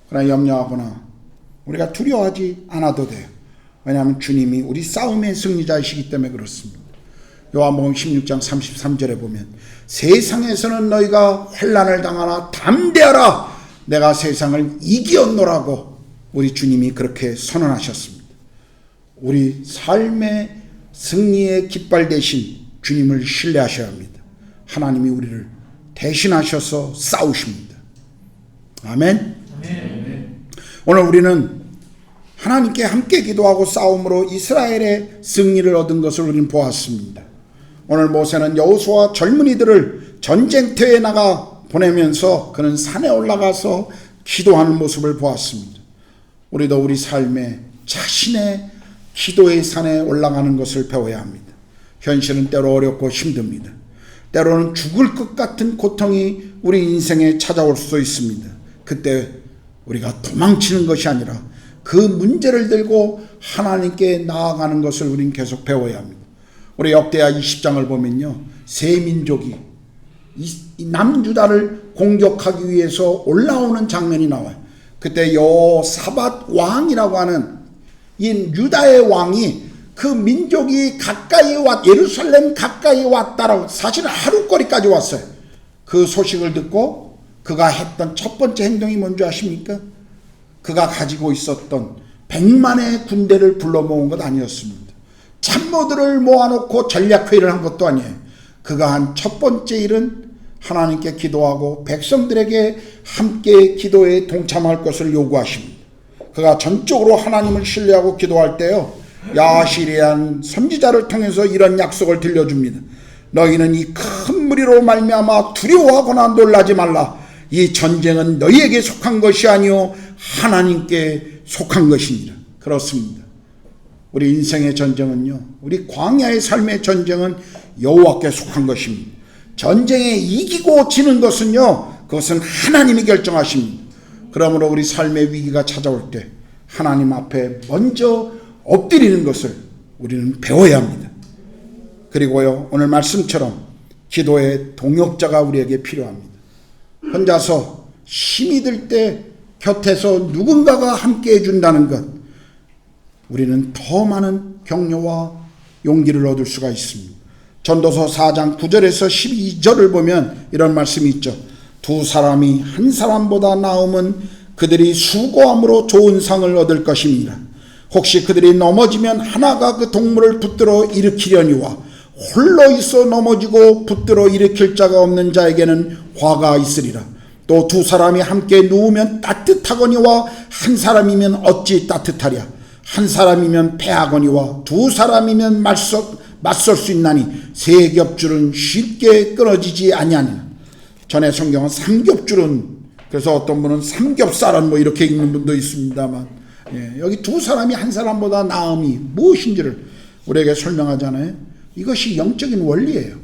S1: 그러나 염려하거나 우리가 두려워하지 않아도 돼요. 왜냐하면 주님이 우리 싸움의 승리자이시기 때문에 그렇습니다. 요한복음 16장 33절에 보면 세상에서는 너희가 환난을 당하나 담대하라, 내가 세상을 이기었노라고 우리 주님이 그렇게 선언하셨습니다. 우리 삶의 승리의 깃발 대신 주님을 신뢰하셔야 합니다. 하나님이 우리를 대신하셔서 싸우십니다. 아멘. 오늘 우리는 하나님께 함께 기도하고 싸움으로 이스라엘의 승리를 얻은 것을 우리는 보았습니다. 오늘 모세는 여호수아 젊은이들을 전쟁터에 나가 보내면서 그는 산에 올라가서 기도하는 모습을 보았습니다. 우리도 우리 삶에 자신의 기도의 산에 올라가는 것을 배워야 합니다. 현실은 때로 어렵고 힘듭니다. 때로는 죽을 것 같은 고통이 우리 인생에 찾아올 수도 있습니다. 그때 우리가 도망치는 것이 아니라 그 문제를 들고 하나님께 나아가는 것을 우리는 계속 배워야 합니다. 우리 역대하 20장을 보면요, 세 민족이 이 남유다를 공격하기 위해서 올라오는 장면이 나와요. 그때 여호사밧 왕이라고 하는 이 유다의 왕이 그 민족이 가까이 예루살렘 가까이 왔다라고, 사실은 하루거리까지 왔어요. 그 소식을 듣고 그가 했던 첫 번째 행동이 뭔지 아십니까? 그가 가지고 있었던 100만의 군대를 불러 모은 것 아니었습니다. 참모들을 모아놓고 전략회의를 한 것도 아니에요. 그가 한 첫 번째 일은 하나님께 기도하고 백성들에게 함께 기도에 동참할 것을 요구하십니다. 그가 전적으로 하나님을 신뢰하고 기도할 때요, 야시리안 선지자를 통해서 이런 약속을 들려줍니다. 너희는 이 큰 무리로 말미암아 두려워하거나 놀라지 말라. 이 전쟁은 너희에게 속한 것이 아니요 하나님께 속한 것이니라. 그렇습니다. 우리 인생의 전쟁은요, 우리 광야의 삶의 전쟁은 여호와께 속한 것입니다. 전쟁에 이기고 지는 것은요, 그것은 하나님이 결정하십니다. 그러므로 우리 삶의 위기가 찾아올 때 하나님 앞에 먼저 엎드리는 것을 우리는 배워야 합니다. 그리고요, 오늘 말씀처럼 기도의 동역자가 우리에게 필요합니다. 혼자서 힘이 들 때 곁에서 누군가가 함께 해준다는 것, 우리는 더 많은 격려와 용기를 얻을 수가 있습니다. 전도서 4장 9절에서 12절을 보면 이런 말씀이 있죠. 두 사람이 한 사람보다 나음은 그들이 수고함으로 좋은 상을 얻을 것입니다. 혹시 그들이 넘어지면 하나가 그 동물을 붙들어 일으키려니와 홀로 있어 넘어지고 붙들어 일으킬 자가 없는 자에게는 화가 있으리라. 또 두 사람이 함께 누우면 따뜻하거니와 한 사람이면 어찌 따뜻하랴. 한 사람이면 패하거니와 두 사람이면 맞설 수 있나니 세 겹줄은 쉽게 끊어지지 아니하니라. 전에 성경은 삼겹줄은, 그래서 어떤 분은 삼겹살은 뭐 이렇게 읽는 분도 있습니다만, 여기 두 사람이 한 사람보다 나음이 무엇인지를 우리에게 설명하잖아요. 이것이 영적인 원리예요.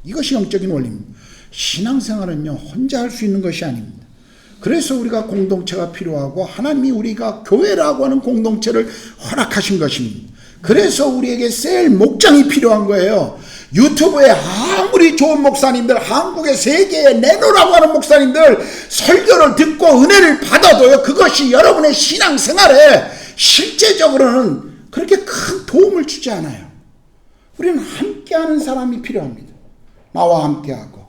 S1: 이것이 영적인 원리입니다. 신앙생활은요, 혼자 할 수 있는 것이 아닙니다. 그래서 우리가 공동체가 필요하고 하나님이 우리가 교회라고 하는 공동체를 허락하신 것입니다. 그래서 우리에게 셀 목장이 필요한 거예요. 유튜브에 아무리 좋은 목사님들, 한국의 세계에 내놓으라고 하는 목사님들 설교를 듣고 은혜를 받아도요, 그것이 여러분의 신앙생활에 실제적으로는 그렇게 큰 도움을 주지 않아요. 우리는 함께하는 사람이 필요합니다. 나와 함께하고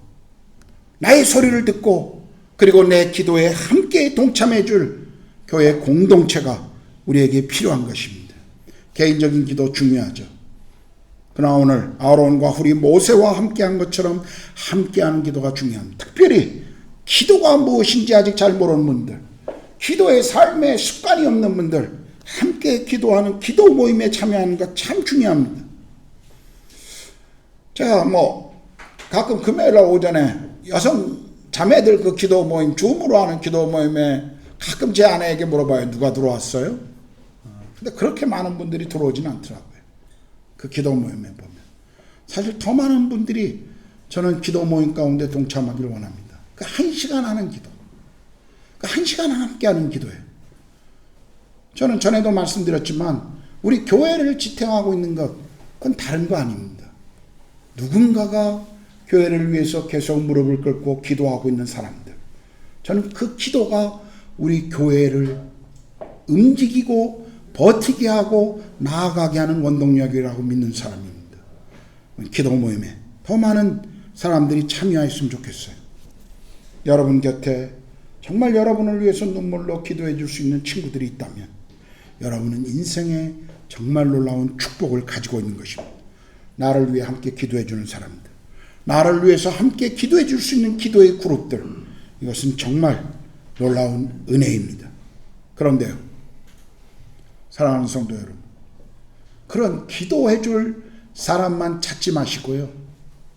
S1: 나의 소리를 듣고 그리고 내 기도에 함께 동참해 줄 교회 공동체가 우리에게 필요한 것입니다. 개인적인 기도 중요하죠. 그러나 오늘 아론과 훌이 모세와 함께한 것처럼 함께하는 기도가 중요합니다. 특별히 기도가 무엇인지 아직 잘 모르는 분들, 기도의 삶에 습관이 없는 분들, 함께 기도하는 기도 모임에 참여하는 것 참 중요합니다. 제가 가끔 금요일 오전에 여성 자매들 그 기도 모임, 줌으로 하는 기도 모임에 가끔 제 아내에게 물어봐요. 누가 들어왔어요? 근데 그렇게 많은 분들이 들어오진 않더라고요. 그 기도 모임에 보면. 사실 더 많은 분들이 저는 기도 모임 가운데 동참하기를 원합니다. 그 1시간 하는 기도. 그 1시간 함께 하는 기도예요. 저는 전에도 말씀드렸지만 우리 교회를 지탱하고 있는 것, 그건 다른 거 아닙니다. 누군가가 교회를 위해서 계속 무릎을 꿇고 기도하고 있는 사람들. 저는 그 기도가 우리 교회를 움직이고 버티게 하고 나아가게 하는 원동력이라고 믿는 사람입니다. 기도 모임에 더 많은 사람들이 참여했으면 좋겠어요. 여러분 곁에 정말 여러분을 위해서 눈물로 기도해 줄 수 있는 친구들이 있다면 여러분은 인생에 정말 놀라운 축복을 가지고 있는 것입니다. 나를 위해 함께 기도해 주는 사람들, 나를 위해서 함께 기도해 줄 수 있는 기도의 그룹들, 이것은 정말 놀라운 은혜입니다. 그런데요, 사랑하는 성도 여러분, 그런 기도해 줄 사람만 찾지 마시고요,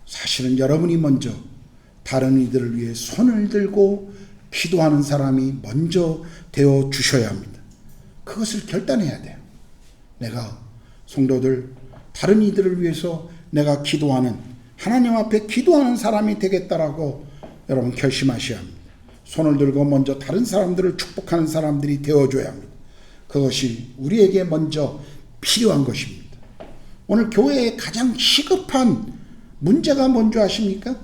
S1: 사실은 여러분이 먼저 다른 이들을 위해 손을 들고 기도하는 사람이 먼저 되어 주셔야 합니다. 그것을 결단해야 돼요. 내가 성도들, 다른 이들을 위해서 내가 기도하는, 하나님 앞에 기도하는 사람이 되겠다라고 여러분 결심하셔야 합니다. 손을 들고 먼저 다른 사람들을 축복하는 사람들이 되어줘야 합니다. 그것이 우리에게 먼저 필요한 것입니다. 오늘 교회에 가장 시급한 문제가 뭔지 아십니까?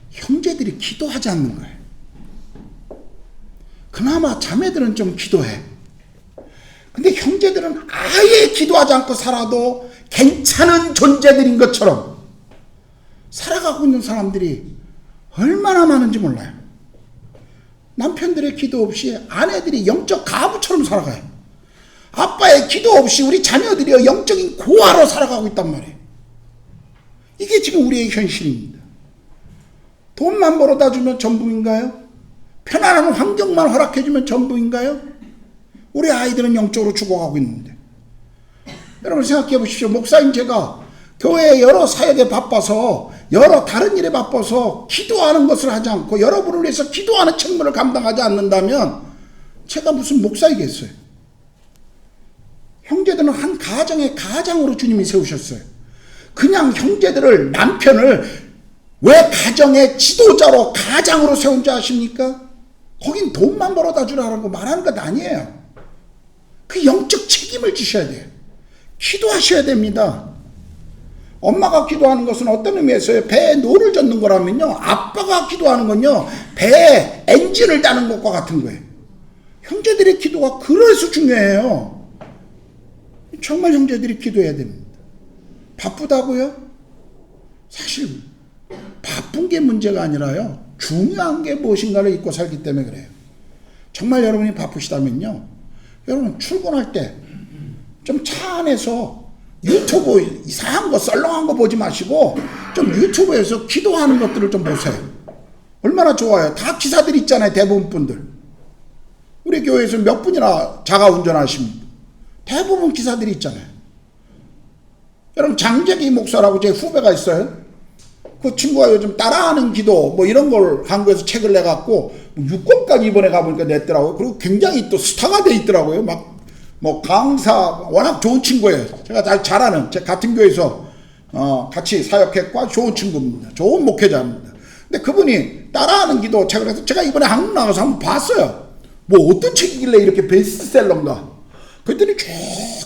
S1: 형제들이 기도하지 않는 거예요. 그나마 자매들은 좀 기도해. 근데 형제들은 아예 기도하지 않고 살아도 괜찮은 존재들인 것처럼 살아가고 있는 사람들이 얼마나 많은지 몰라요. 남편들의 기도 없이 아내들이 영적 가부처럼 살아가요. 아빠의 기도 없이 우리 자녀들이 영적인 고아로 살아가고 있단 말이에요. 이게 지금 우리의 현실입니다. 돈만 벌어다 주면 전부인가요? 편안한 환경만 허락해 주면 전부인가요? 우리 아이들은 영적으로 죽어가고 있는데. 여러분 생각해 보십시오. 목사인 제가 교회의 여러 사역에 바빠서, 여러 다른 일에 바빠서 기도하는 것을 하지 않고 여러분을 위해서 기도하는 책무를 감당하지 않는다면 제가 무슨 목사이겠어요? 형제들은 한 가정의 가장으로 주님이 세우셨어요. 그냥 형제들을, 남편을 왜 가정의 지도자로, 가장으로 세운 줄 아십니까? 거긴 돈만 벌어다 주라고 말하는 것 아니에요. 그 영적 책임을 지셔야 돼요. 기도하셔야 됩니다. 엄마가 기도하는 것은 어떤 의미에서요? 배에 노를 젓는 거라면요, 아빠가 기도하는 건요, 배에 엔진을 따는 것과 같은 거예요. 형제들의 기도가 그래서 중요해요. 정말 형제들이 기도해야 됩니다. 바쁘다고요? 사실 바쁜 게 문제가 아니라요, 중요한 게 무엇인가를 잊고 살기 때문에 그래요. 정말 여러분이 바쁘시다면요, 여러분 출근할 때 좀 차 안에서 유튜브 이상한 거, 썰렁한 거 보지 마시고 좀 유튜브에서 기도하는 것들을 좀 보세요. 얼마나 좋아요. 다 기사들 있잖아요. 대부분 분들. 우리 교회에서 몇 분이나 자가 운전하십니까? 대부분 기사들이 있잖아요. 여러분 장재기 목사라고 제 후배가 있어요. 그 친구가 요즘 따라하는 기도 뭐 이런 걸 한국에서 책을 내갖고 6권까지 이번에 가보니까 냈더라고요. 그리고 굉장히 또 스타가 돼 있더라고요. 막 뭐 강사, 워낙 좋은 친구예요. 제가 잘 아는, 제 같은 교회에서 같이 사역했고 좋은 친구입니다. 좋은 목회자입니다. 근데 그분이 따라하는 기도 책을 해서 제가 이번에 한국 나가서 한번 봤어요. 뭐 어떤 책이길래 이렇게 베스트셀러인가. 그랬더니 쭉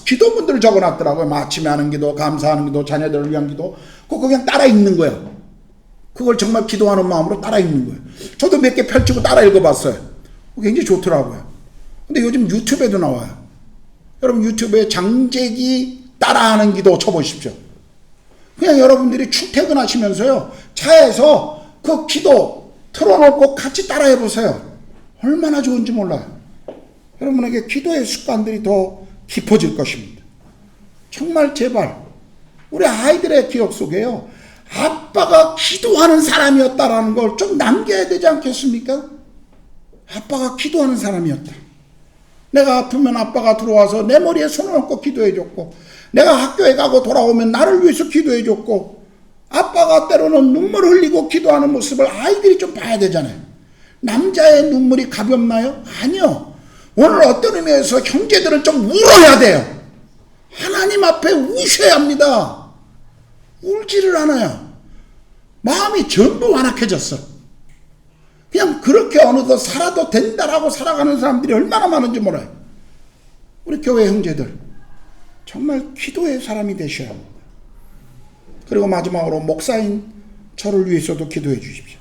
S1: 기도문들을 적어놨더라고요. 아침에 하는 기도, 감사하는 기도, 자녀들을 위한 기도. 그거 그냥 따라 읽는 거예요. 그걸 정말 기도하는 마음으로 따라 읽는 거예요. 저도 몇 개 펼치고 따라 읽어봤어요. 굉장히 좋더라고요. 근데 요즘 유튜브에도 나와요. 여러분 유튜브에 장재기 따라하는 기도 쳐보십시오. 그냥 여러분들이 출퇴근하시면서요, 차에서 그 기도 틀어놓고 같이 따라해보세요. 얼마나 좋은지 몰라요. 여러분에게 기도의 습관들이 더 깊어질 것입니다. 정말 제발 우리 아이들의 기억 속에요, 아빠가 기도하는 사람이었다라는 걸 좀 남겨야 되지 않겠습니까? 아빠가 기도하는 사람이었다. 내가 아프면 아빠가 들어와서 내 머리에 손을 얹고 기도해줬고, 내가 학교에 가고 돌아오면 나를 위해서 기도해줬고, 아빠가 때로는 눈물을 흘리고 기도하는 모습을 아이들이 좀 봐야 되잖아요. 남자의 눈물이 가볍나요? 아니요. 오늘 어떤 의미에서 형제들은 좀 울어야 돼요. 하나님 앞에 우셔야 합니다. 울지를 않아요. 마음이 전부 완악해졌어. 그냥 그렇게 어느덧 살아도 된다라고 살아가는 사람들이 얼마나 많은지 몰라요. 우리 교회 형제들 정말 기도의 사람이 되셔야 합니다. 그리고 마지막으로 목사인 저를 위해서도 기도해 주십시오.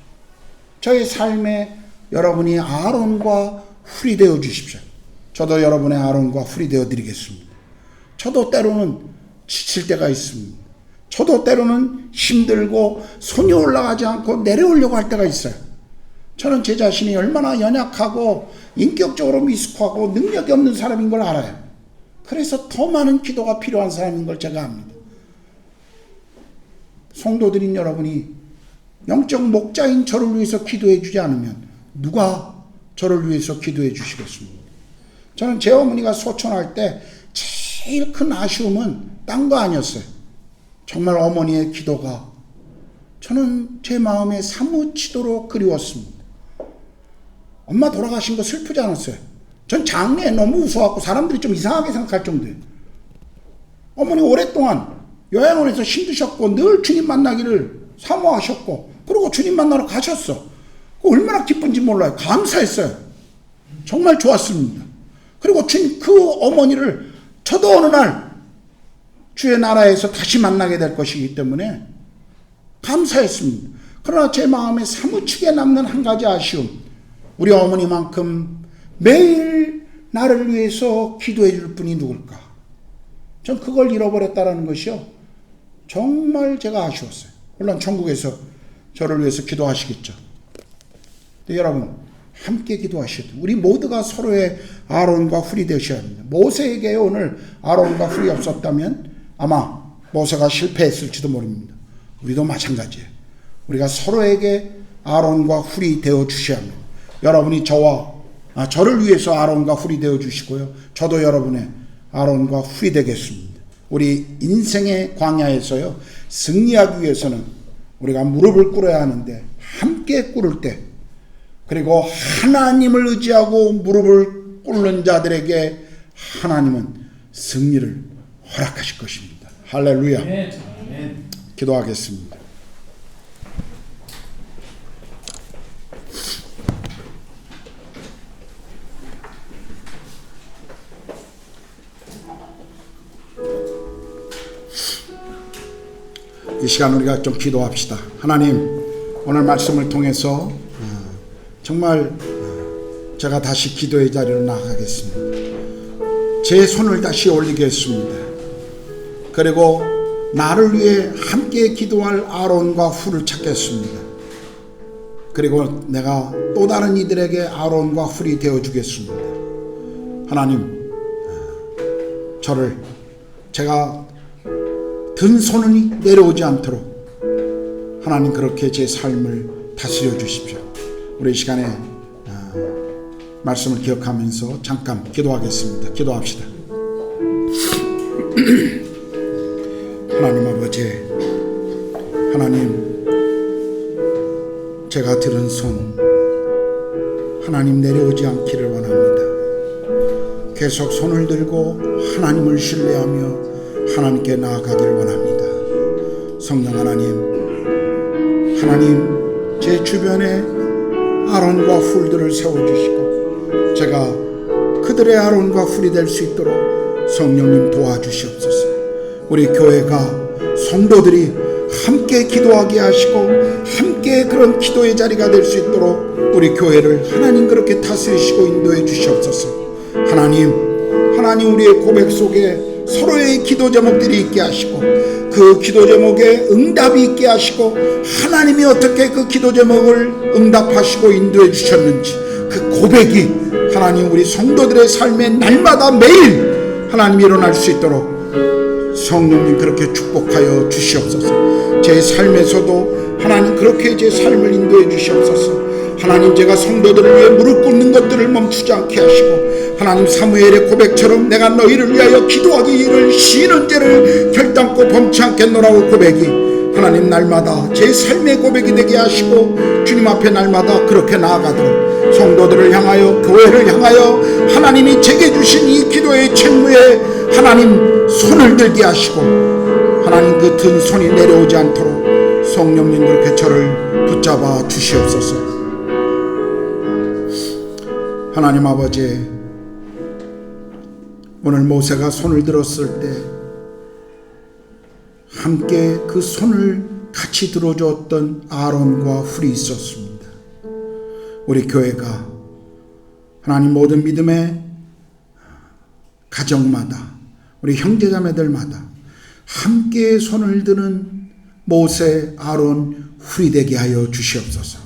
S1: 저의 삶에 여러분이 아론과 훌이 되어 주십시오. 저도 여러분의 아론과 훌이 되어 드리겠습니다. 저도 때로는 지칠 때가 있습니다. 저도 때로는 힘들고 손이 올라가지 않고 내려오려고 할 때가 있어요. 저는 제 자신이 얼마나 연약하고 인격적으로 미숙하고 능력이 없는 사람인 걸 알아요. 그래서 더 많은 기도가 필요한 사람인 걸 제가 압니다. 성도들인 여러분이 영적 목자인 저를 위해서 기도해 주지 않으면 누가 저를 위해서 기도해 주시겠습니까? 저는 제 어머니가 소천할 때 제일 큰 아쉬움은 딴 거 아니었어요. 정말 어머니의 기도가 저는 제 마음에 사무치도록 그리웠습니다. 엄마 돌아가신 거 슬프지 않았어요. 전 장례에 너무 웃어갖고 사람들이 좀 이상하게 생각할 정도예요. 어머니 오랫동안 요양원에서 힘드셨고 늘 주님 만나기를 사모하셨고 그리고 주님 만나러 가셨어. 얼마나 기쁜지 몰라요. 감사했어요. 정말 좋았습니다. 그리고 주님 그 어머니를 저도 어느 날 주의 나라에서 다시 만나게 될 것이기 때문에 감사했습니다. 그러나 제 마음에 사무치게 남는 한 가지 아쉬움. 우리 어머니만큼 매일 나를 위해서 기도해 줄 분이 누굴까? 전 그걸 잃어버렸다는 것이요. 정말 제가 아쉬웠어요. 물론 천국에서 저를 위해서 기도하시겠죠. 근데 여러분 함께 기도하셔도 우리 모두가 서로의 아론과 훌이 되셔야 합니다. 모세에게 오늘 아론과 훌이 없었다면 아마 모세가 실패했을지도 모릅니다. 우리도 마찬가지예요. 우리가 서로에게 아론과 훌이 되어 주셔야 합니다. 여러분이 저를 위해서 아론과 훌이 되어 주시고요. 저도 여러분의 아론과 훌이 되겠습니다. 우리 인생의 광야에서요. 승리하기 위해서는 우리가 무릎을 꿇어야 하는데 함께 꿇을 때 그리고 하나님을 의지하고 무릎을 꿇는 자들에게 하나님은 승리를 허락하실 것입니다. 할렐루야. 기도하겠습니다. 이 시간 우리가 좀 기도합시다. 하나님, 오늘 말씀을 통해서 정말 제가 다시 기도의 자리로 나가겠습니다. 제 손을 다시 올리겠습니다. 그리고 나를 위해 함께 기도할 아론과 훌을 찾겠습니다. 그리고 내가 또 다른 이들에게 아론과 훌이 되어주겠습니다. 하나님, 제가 든 손이 내려오지 않도록 하나님 그렇게 제 삶을 다스려 주십시오. 우리 이 시간에 말씀을 기억하면서 잠깐 기도하겠습니다. 기도합시다. 하나님 아버지, 하나님 제가 들은 손 하나님 내려오지 않기를 원합니다. 계속 손을 들고 하나님을 신뢰하며 하나님께 나아가기를 원합니다. 성령 하나님 제 주변에 아론과 훌들을 세워주시고 제가 그들의 아론과 훌이 될 수 있도록 성령님 도와주시옵소서. 우리 교회가 성도들이 함께 기도하게 하시고 함께 그런 기도의 자리가 될 수 있도록 우리 교회를 하나님 그렇게 다스리시고 인도해 주시옵소서. 하나님 우리의 고백 속에 서로의 기도 제목들이 있게 하시고 그 기도 제목에 응답이 있게 하시고 하나님이 어떻게 그 기도 제목을 응답하시고 인도해 주셨는지 그 고백이 하나님 우리 성도들의 삶에 날마다 매일 하나님 일어날 수 있도록 성령님 그렇게 축복하여 주시옵소서. 제 삶에서도 하나님 그렇게 제 삶을 인도해 주시옵소서. 하나님 제가 성도들을 위해 무릎 꿇는 것들을 멈추지 않게 하시고 하나님 사무엘의 고백처럼 내가 너희를 위하여 기도하기를 쉬는 죄를 결단코 범치 않겠노라고 고백이 하나님 날마다 제 삶의 고백이 되게 하시고 주님 앞에 날마다 그렇게 나아가도록 성도들을 향하여 교회를 향하여 하나님이 제게 주신 이 기도의 책무에 하나님 손을 들게 하시고 하나님 그 든 손이 내려오지 않도록 성령님 그렇게 저를 붙잡아 주시옵소서. 하나님 아버지, 오늘 모세가 손을 들었을 때 함께 그 손을 같이 들어주었던 아론과 훌이 있었습니다. 우리 교회가 하나님 모든 믿음의 가정마다 우리 형제자매들마다 함께 손을 드는 모세, 아론, 훌이 되게 하여 주시옵소서.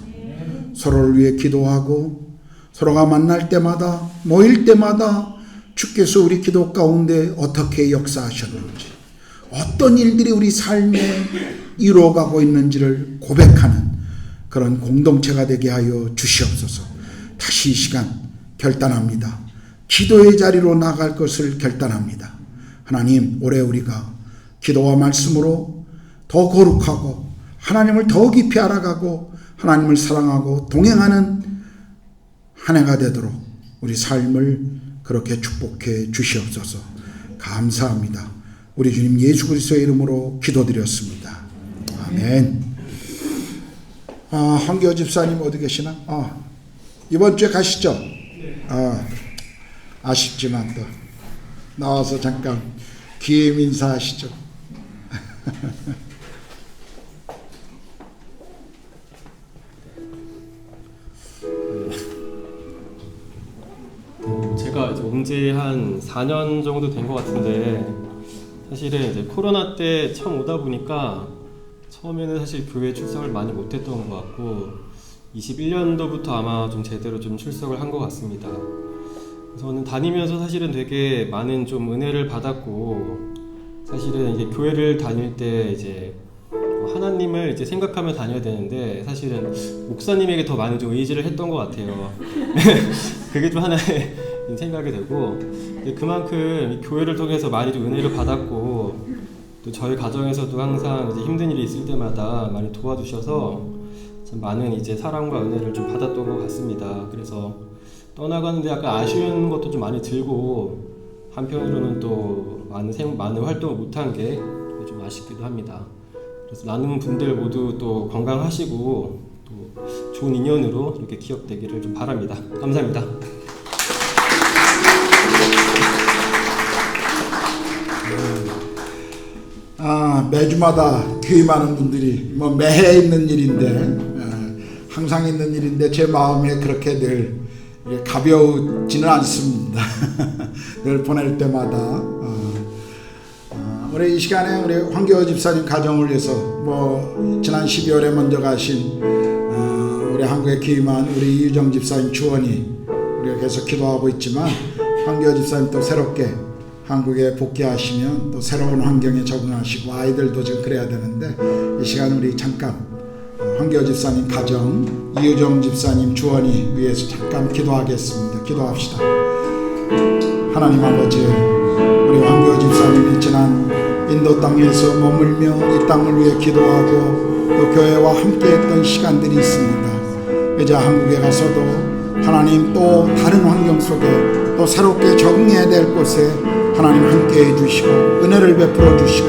S1: 서로를 위해 기도하고 서로가 만날 때마다 모일 때마다 주께서 우리 기도 가운데 어떻게 역사하셨는지 어떤 일들이 우리 삶에 이루어가고 있는지를 고백하는 그런 공동체가 되게 하여 주시옵소서. 다시 이 시간 결단합니다. 기도의 자리로 나갈 것을 결단합니다. 하나님, 올해 우리가 기도와 말씀으로 더 거룩하고 하나님을 더 깊이 알아가고 하나님을 사랑하고 동행하는 한 해가 되도록 우리 삶을 그렇게 축복해 주시옵소서. 감사합니다. 우리 주님 예수 그리스도의 이름으로 기도드렸습니다. 아멘. 황교 집사님 어디 계시나? 이번 주에 가시죠? 아쉽지만 또 나와서 잠깐 기임 인사하시죠.
S2: 제가 이제 온 지 한 4년 정도 된 것 같은데, 사실은 이제 코로나 때 처음 오다 보니까 처음에는 사실 교회 출석을 많이 못했던 것 같고 21년도부터 아마 좀 제대로 좀 출석을 한 것 같습니다. 저는 다니면서 사실은 되게 많은 좀 은혜를 받았고, 사실은 이제 교회를 다닐 때 이제 하나님을 이제 생각하며 다녀야 되는데 사실은 목사님에게 더 많이 좀 의지를 했던 것 같아요. 그게 좀 하나의 생각이 되고, 그만큼 이 교회를 통해서 많이 좀 은혜를 받았고, 또 저희 가정에서도 항상 이제 힘든 일이 있을 때마다 많이 도와주셔서 참 많은 이제 사랑과 은혜를 좀 받았던 것 같습니다. 그래서 떠나가는데 약간 아쉬운 것도 좀 많이 들고, 한편으로는 또 많은 활동을 못한 게 좀 아쉽기도 합니다. 그래서 많은 분들 모두 또 건강하시고 또 좋은 인연으로 이렇게 기억되기를 좀 바랍니다. 감사합니다.
S1: 매주마다 귀임하는 분들이 매해 있는 일인데, 항상 있는 일인데 제 마음에 그렇게 늘 가벼우지는 않습니다. 늘 보낼 때마다 우리 이 시간에 우리 황교 집사님 가정을 위해서 지난 12월에 먼저 가신 우리 한국에 귀임한 우리 이유정 집사님 주원이 우리가 계속 기도하고 있지만, 황교 집사님 또 새롭게 한국에 복귀하시면 또 새로운 환경에 적응하시고 아이들도 지금 그래야 되는데, 이 시간 우리 잠깐 황교 집사님 가정, 이유정 집사님 주원이 위해서 잠깐 기도하겠습니다. 기도합시다. 하나님 아버지, 우리 황교 집사님이 지난 인도 땅에서 머물며 이 땅을 위해 기도하고 또 교회와 함께했던 시간들이 있습니다. 이제 한국에 가서도 하나님 또 다른 환경 속에 또 새롭게 적응해야 될 곳에 하나님 함께해 주시고 은혜를 베풀어 주시고,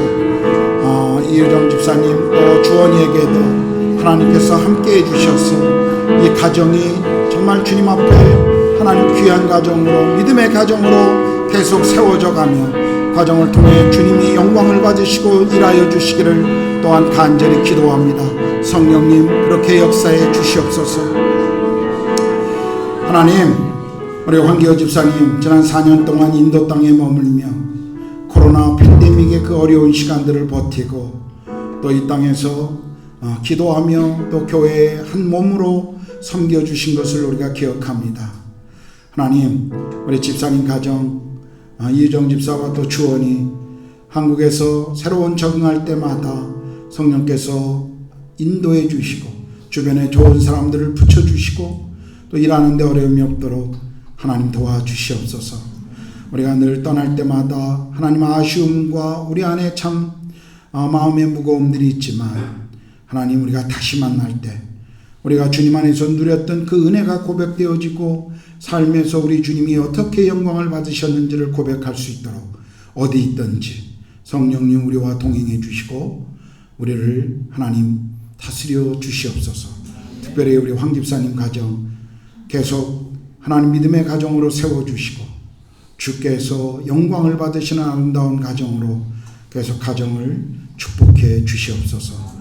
S1: 이유정 집사님 또 주원이에게도 하나님께서 함께해 주셔서 이 가정이 정말 주님 앞에 하나님 귀한 가정으로, 믿음의 가정으로 계속 세워져 가며 과정을 통해 주님이 영광을 받으시고 일하여 주시기를 또한 간절히 기도합니다. 성령님 그렇게 역사해 주시옵소서. 하나님, 우리 황기호 집사님 지난 4년 동안 인도 땅에 머물며 코로나 팬데믹의 그 어려운 시간들을 버티고 또 이 땅에서 기도하며 또 교회에 한 몸으로 섬겨주신 것을 우리가 기억합니다. 하나님, 우리 집사님 가정 이유정 집사와 또 주원이 한국에서 새로운 적응할 때마다 성령께서 인도해 주시고 주변에 좋은 사람들을 붙여주시고 또 일하는 데 어려움이 없도록 하나님 도와주시옵소서. 우리가 늘 떠날 때마다 하나님 아쉬움과 우리 안에 참 마음의 무거움들이 있지만, 하나님 우리가 다시 만날 때 우리가 주님 안에서 누렸던 그 은혜가 고백되어지고 삶에서 우리 주님이 어떻게 영광을 받으셨는지를 고백할 수 있도록 어디 있든지 성령님 우리와 동행해 주시고 우리를 하나님 다스려 주시옵소서. 특별히 우리 황 집사님 가정 계속 하나님 믿음의 가정으로 세워주시고 주께서 영광을 받으시는 아름다운 가정으로 계속 가정을 축복해 주시옵소서.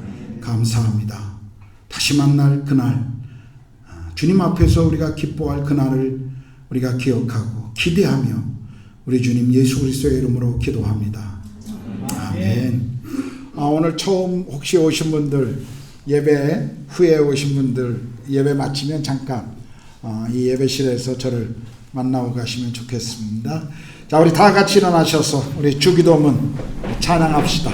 S1: 감사합니다. 다시 만날 그날, 주님 앞에서 우리가 기뻐할 그날을 우리가 기억하고 기대하며 우리 주님 예수 그리스도의 이름으로 기도합니다. 아멘. 오늘 처음 혹시 오신 분들, 예배 후에 오신 분들, 예배 마치면 잠깐 이 예배실에서 저를 만나고 가시면 좋겠습니다. 자, 우리 다 같이 일어나셔서 우리 주기도문 찬양합시다.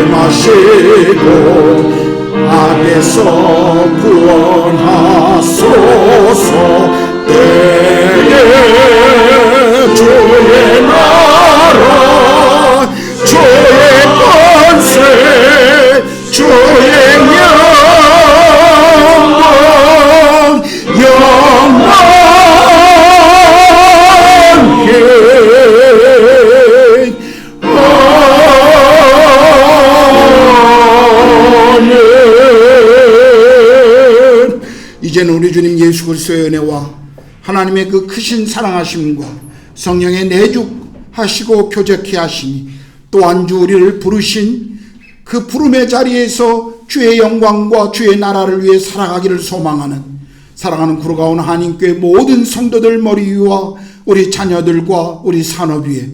S1: 마시고 악에서 구원하소서. 때에 주의 나라 주의 권세 주의 영원히 아멘. 이제는 우리 주님 예수 그리스도의 은혜와 하나님의 그 크신 사랑하심과 성령의 내주하시고 교제케 하심이 또한 주 우리를 부르신 그 부름의 자리에서 주의 영광과 주의 나라를 위해 살아가기를 소망하는 사랑하는 구로가온 한인교회 모든 성도들 머리 위와 우리 자녀들과 우리 산업 위에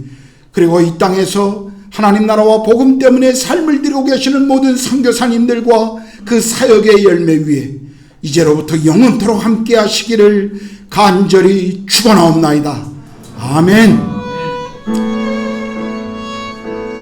S1: 그리고 이 땅에서 하나님 나라와 복음 때문에 삶을 드리고 계시는 모든 선교사님들과 그 사역의 열매 위에 이제로부터 영원토록 함께 하시기를 간절히 축원하옵나이다. 아멘.